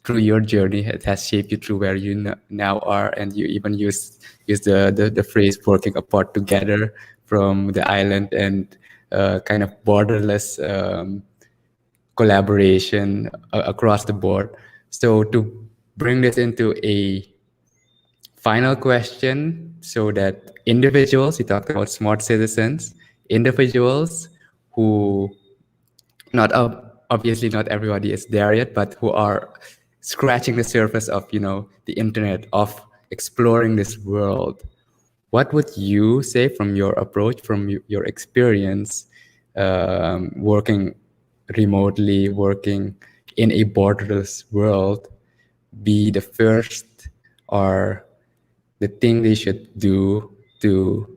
through your journey, it has shaped you through where you now are. And you even use the phrase working apart together from the island, and kind of borderless collaboration across the board. So to bring this into a final question, so that individuals, we talked about smart citizens, individuals who not obviously not everybody is there yet, but who are scratching the surface of, the internet, of exploring this world. What would you say from your approach, from your experience, working remotely, working in a borderless world, be the first or the thing they should do to,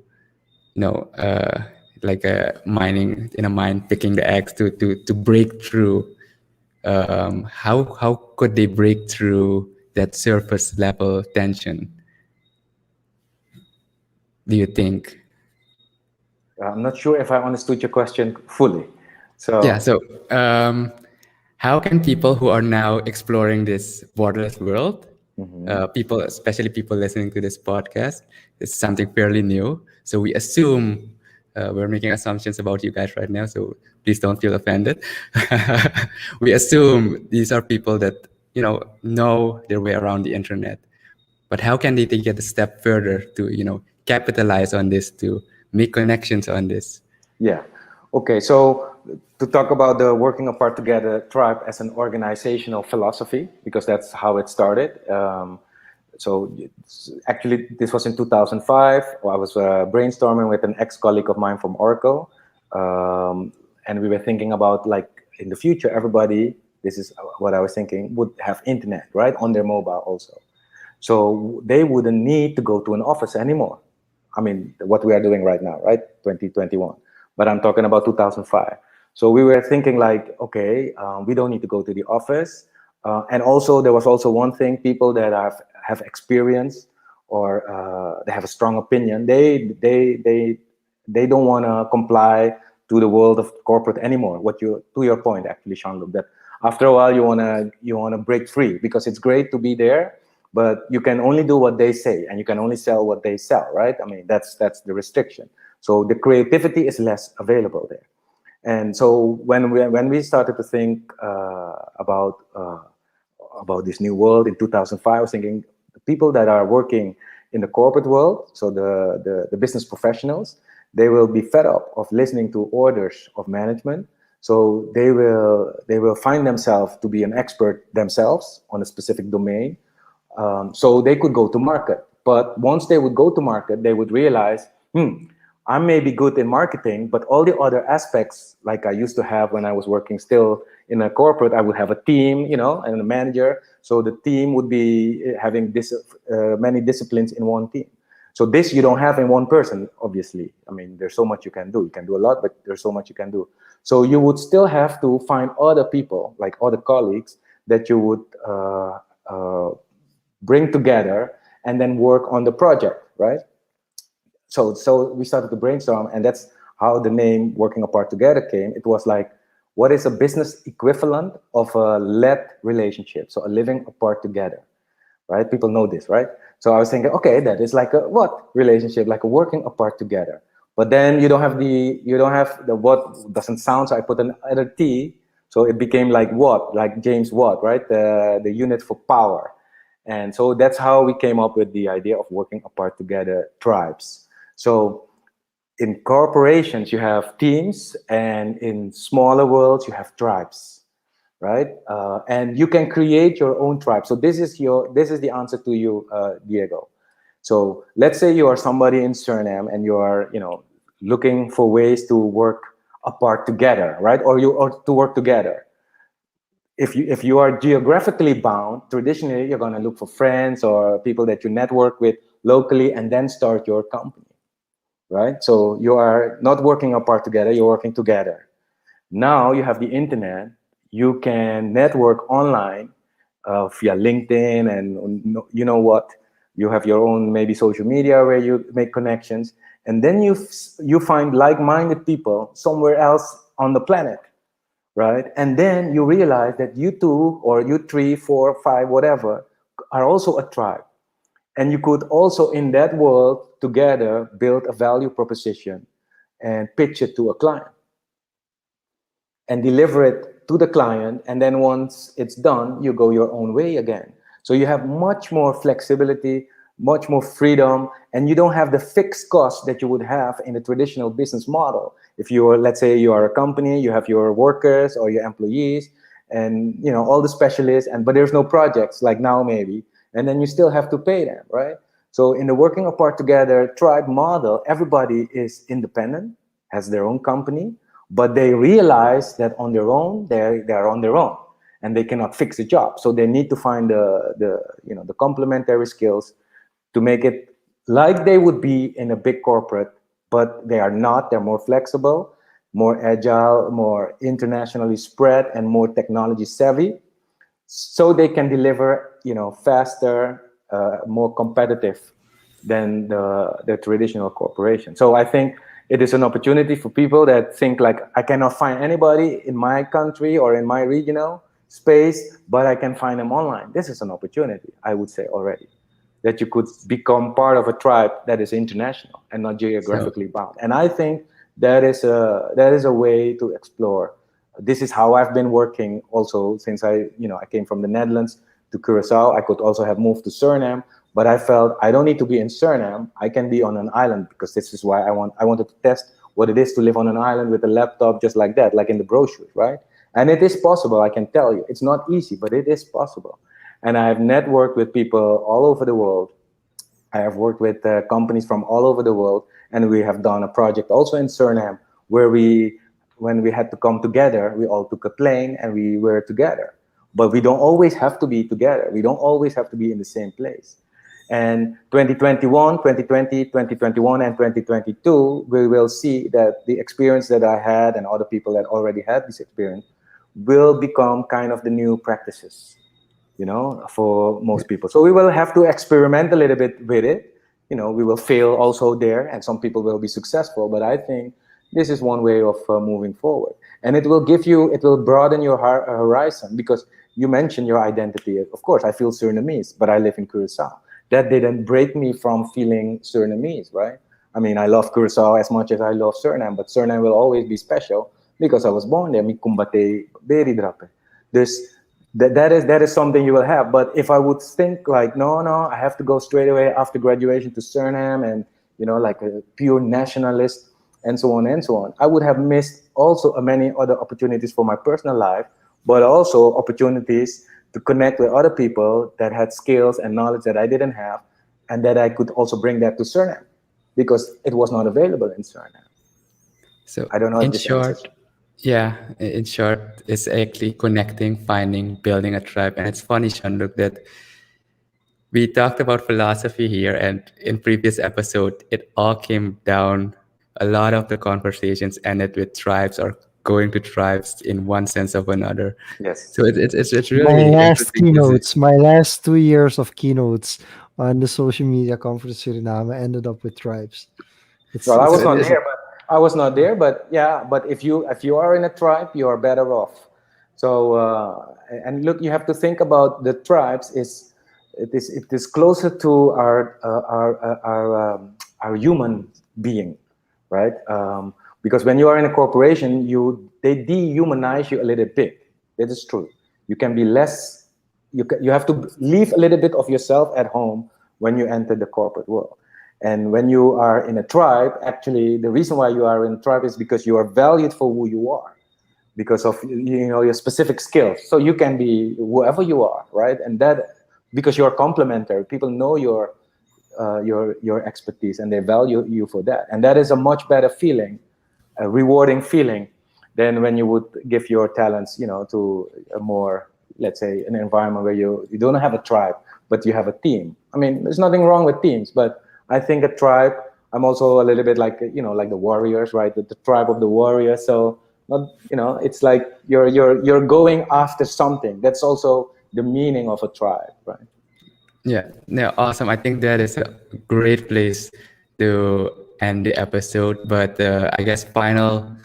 like a mining in a mine, picking the eggs to break through? How could they break through that surface level tension, do you think? I'm not sure if I understood your question fully. Yeah, So so how can people who are now exploring this borderless world, people, especially people listening to this podcast, it's something fairly new. So we assume, we're making assumptions about you guys right now, so please don't feel offended. We assume these are people that, know their way around the internet. But how can they take it a step further to, capitalize on this, to make connections on this? yeah. Okay, so to talk about the working apart together tribe as an organizational philosophy, because that's how it started. Actually, this was in 2005. I was brainstorming with an ex-colleague of mine from Oracle. And we were thinking about, like, in the future, everybody, this is what I was thinking, would have internet, right, on their mobile also. So they wouldn't need to go to an office anymore. I mean, what we are doing right now, right? 2021. But I'm talking about 2005. So we were thinking, like, okay, we don't need to go to the office. And also, there was also one thing: people that have experience, or they have a strong opinion, they don't want to comply to the world of corporate anymore. To your point, actually, Jean-luc, that after a while you wanna break free, because it's great to be there, but you can only do what they say, and you can only sell what they sell, right? I mean, that's the restriction. So the creativity is less available there. And so when we started to think about this new world in 2005, I was thinking the people that are working in the corporate world, so the business professionals, they will be fed up of listening to orders of management. So they will find themselves to be an expert themselves on a specific domain. So they could go to market. But once they would go to market, they would realize, I may be good in marketing, but all the other aspects, like I used to have when I was working still in a corporate, I would have a team, and a manager. So the team would be having many disciplines in one team. So this you don't have in one person, obviously. I mean, there's so much you can do. You can do a lot, but there's so much you can do. So you would still have to find other people, like other colleagues, that you would bring together and then work on the project, right? So we started to brainstorm, and that's how the name Working Apart Together came. It was like, what is a business equivalent of a let relationship? So a living apart together, right? People know this, right? So I was thinking, okay, that is like a what relationship? Like a working apart together. But then you don't have the what doesn't sound, so I put another T. So it became like Watt, like James Watt, right? The unit for power. And so that's how we came up with the idea of working apart together tribes. So in corporations, you have teams, and in smaller worlds, you have tribes, right? And you can create your own tribe. So this is the answer to you, Diego. So let's say you are somebody in Suriname, and you are, looking for ways to work apart together, right? Or to work together. If you are geographically bound, traditionally you're going to look for friends or people that you network with locally, and then start your company. Right? So you are not working apart together, you're working together. Now you have the internet, you can network online via LinkedIn, and you know what? You have your own maybe social media where you make connections, and then you find like-minded people somewhere else on the planet, right? And then you realize that you two, or you three, four, five, whatever, are also a tribe. And you could also, in that world, together build a value proposition and pitch it to a client and deliver it to the client. And then once it's done, you go your own way again. So you have much more flexibility, much more freedom, and you don't have the fixed costs that you would have in a traditional business model. If you're, let's say you are a company, you have your workers or your employees, and all the specialists, but there's no projects like now maybe, and then you still have to pay them, right? So in the working apart together tribe model, everybody is independent, has their own company, but they realize that on their own, they're on their own, and they cannot fix a job. So they need to find the complementary skills to make it like they would be in a big corporate, but they are not. They're more flexible, more agile, more internationally spread, and more technology savvy, so they can deliver, faster, more competitive than the traditional corporation. So I think it is an opportunity for people that think like, I cannot find anybody in my country or in my regional space, but I can find them online. This is an opportunity, I would say already, that you could become part of a tribe that is international and not geographically bound. And I think that is a way to explore. This is how I've been working also since I came from the Netherlands to Curacao. I could also have moved to Suriname, but I felt I don't need to be in Suriname. I can be on an island, because this is why I wanted to test what it is to live on an island with a laptop just like that, like in the brochures, right? And it is possible, I can tell you. It's not easy, but it is possible. And I have networked with people all over the world. I have worked with companies from all over the world, and we have done a project also in Suriname where when we had to come together, we all took a plane and we were together. But we don't always have to be together. We don't always have to be in the same place. And 2021, 2020, 2021, and 2022, we will see that the experience that I had and other people that already had this experience will become kind of the new practices, for most people. So we will have to experiment a little bit with it. We will fail also there, and some people will be successful. But I think this is one way of moving forward. And it will broaden your horizon, because you mentioned your identity. Of course, I feel Surinamese, but I live in Curacao. That didn't break me from feeling Surinamese, right? I mean, I love Curacao as much as I love Suriname, but Suriname will always be special because I was born there. Mi kumbate beri drape. That is something you will have. But if I would think like, no, I have to go straight away after graduation to Suriname and, like a pure nationalist and so on and so on, I would have missed also many other opportunities for my personal life, but also opportunities to connect with other people that had skills and knowledge that I didn't have, and that I could also bring that to Suriname, because it was not available in Suriname. So I don't know in if this answers. short, yeah, in short, it's actually connecting, finding, building a tribe. And it's funny, Jean-luc, that we talked about philosophy here, and in previous episode, it all came down. A lot of the conversations ended with tribes or going to tribes in one sense or another. Yes. So it's My really last interesting to see. keynotes, my last 2 years of keynotes on the social media conference Suriname ended up with tribes. Well, I So was it not is. there, but yeah, but if you are in a tribe, you are better off. So and look, you have to think about the tribes. It is closer to our human being, right? Because when you are in a corporation, they dehumanize you a little bit. That is true. You can be less. You have to leave a little bit of yourself at home when you enter the corporate world. And when you are in a tribe, actually, the reason why you are in a tribe is because you are valued for who you are, because of your specific skills. So you can be whoever you are, right? And that, because you are complementary, people know your expertise, and they value you for that. And that is a much better feeling, a rewarding feeling, than when you would give your talents, to a more, let's say, an environment where you don't have a tribe, but you have a team. I mean, there's nothing wrong with teams, but I think a tribe, I'm also a little bit like, like the warriors, right? The tribe of the warriors. So, not, it's like you're going after something. That's also the meaning of a tribe, right? Yeah, no, awesome. I think that is a great place to end the episode. But I guess final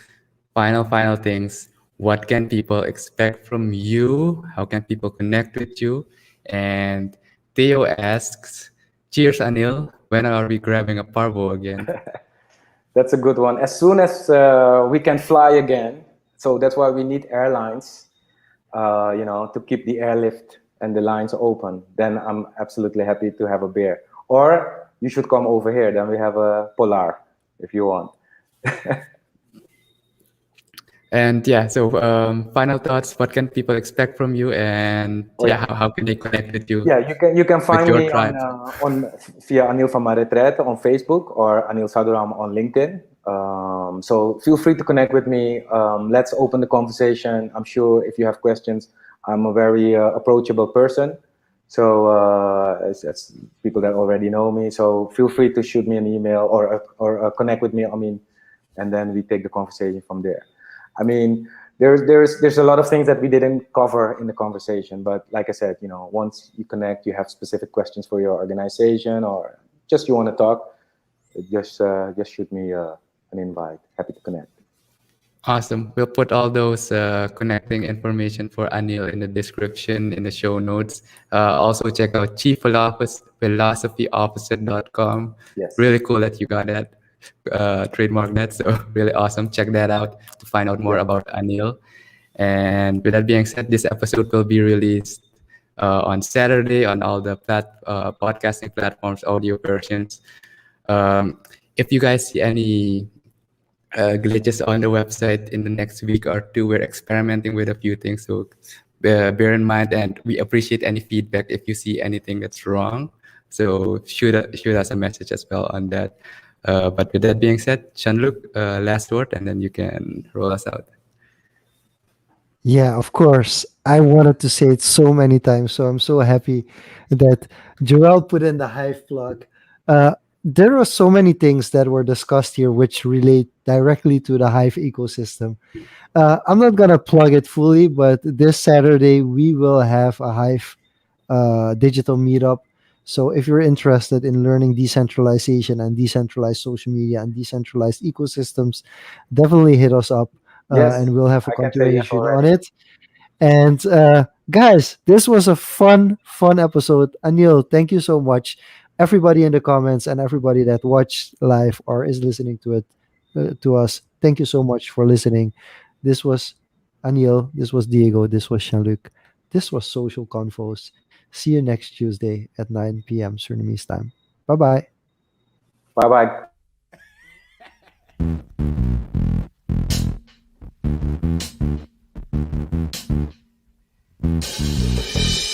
things. What can people expect from you? How can people connect with you? And Theo asks, "Cheers, Anil. When are we grabbing a parvo again?" That's a good one. As soon as we can fly again, so that's why we need airlines, to keep the airlift and the lines open. Then I'm absolutely happy to have a beer. or you should come over here. Then we have a Polar if you want. And yeah, so final thoughts. What can people expect from you? And Oh yeah, yeah. how can they connect with you, Yeah, you can with find your me tribe? on via Anil van Maretraite on Facebook or Anil Sadhoeram on LinkedIn. So feel free to connect with me. Let's open the conversation. I'm sure if you have questions, I'm a very approachable person. So it's people that already know me. So feel free to shoot me an email or connect with me. I mean, and then we take the conversation from there. I mean, there's a lot of things that we didn't cover in the conversation, but like I said, once you connect, you have specific questions for your organization or just you want to talk, just shoot me an invite. Happy to connect. Awesome. We'll put all those connecting information for Anil in the description, in the show notes. Also, check out chiefphilosophyofficer.com. Yes. Really cool that you got that, trademark that. So, really awesome. Check that out to find out more Yeah. about Anil. And with that being said, this episode will be released on Saturday on all the podcasting platforms, audio versions. Um, if you guys see any glitches on the website in the next week or two, we're experimenting with a few things. So bear in mind, and we appreciate any feedback if you see anything that's wrong. So shoot us a message as well on that. But with that being said, Jean-luc, last word, and then you can roll us out. Yeah, of course. I wanted to say it so many times, so I'm so happy that Joel put in the Hive plug. There are so many things that were discussed here which relate directly to the Hive ecosystem. I'm not gonna plug it fully, but this Saturday we will have a Hive digital meetup. So if you're interested in learning decentralization and decentralized social media and decentralized ecosystems, definitely hit us up, Yes, and we'll have a I can say yes continuation on already. it. And guys, this was a fun episode. Anil, thank you so much. Everybody in the comments and everybody that watched live or is listening to it, to us, thank you so much for listening. This was Anil. This was Diego. This was Jean-Luc. This was Social Confoes. See you next Tuesday at 9 p.m. Surinamese time. Bye bye. Bye bye.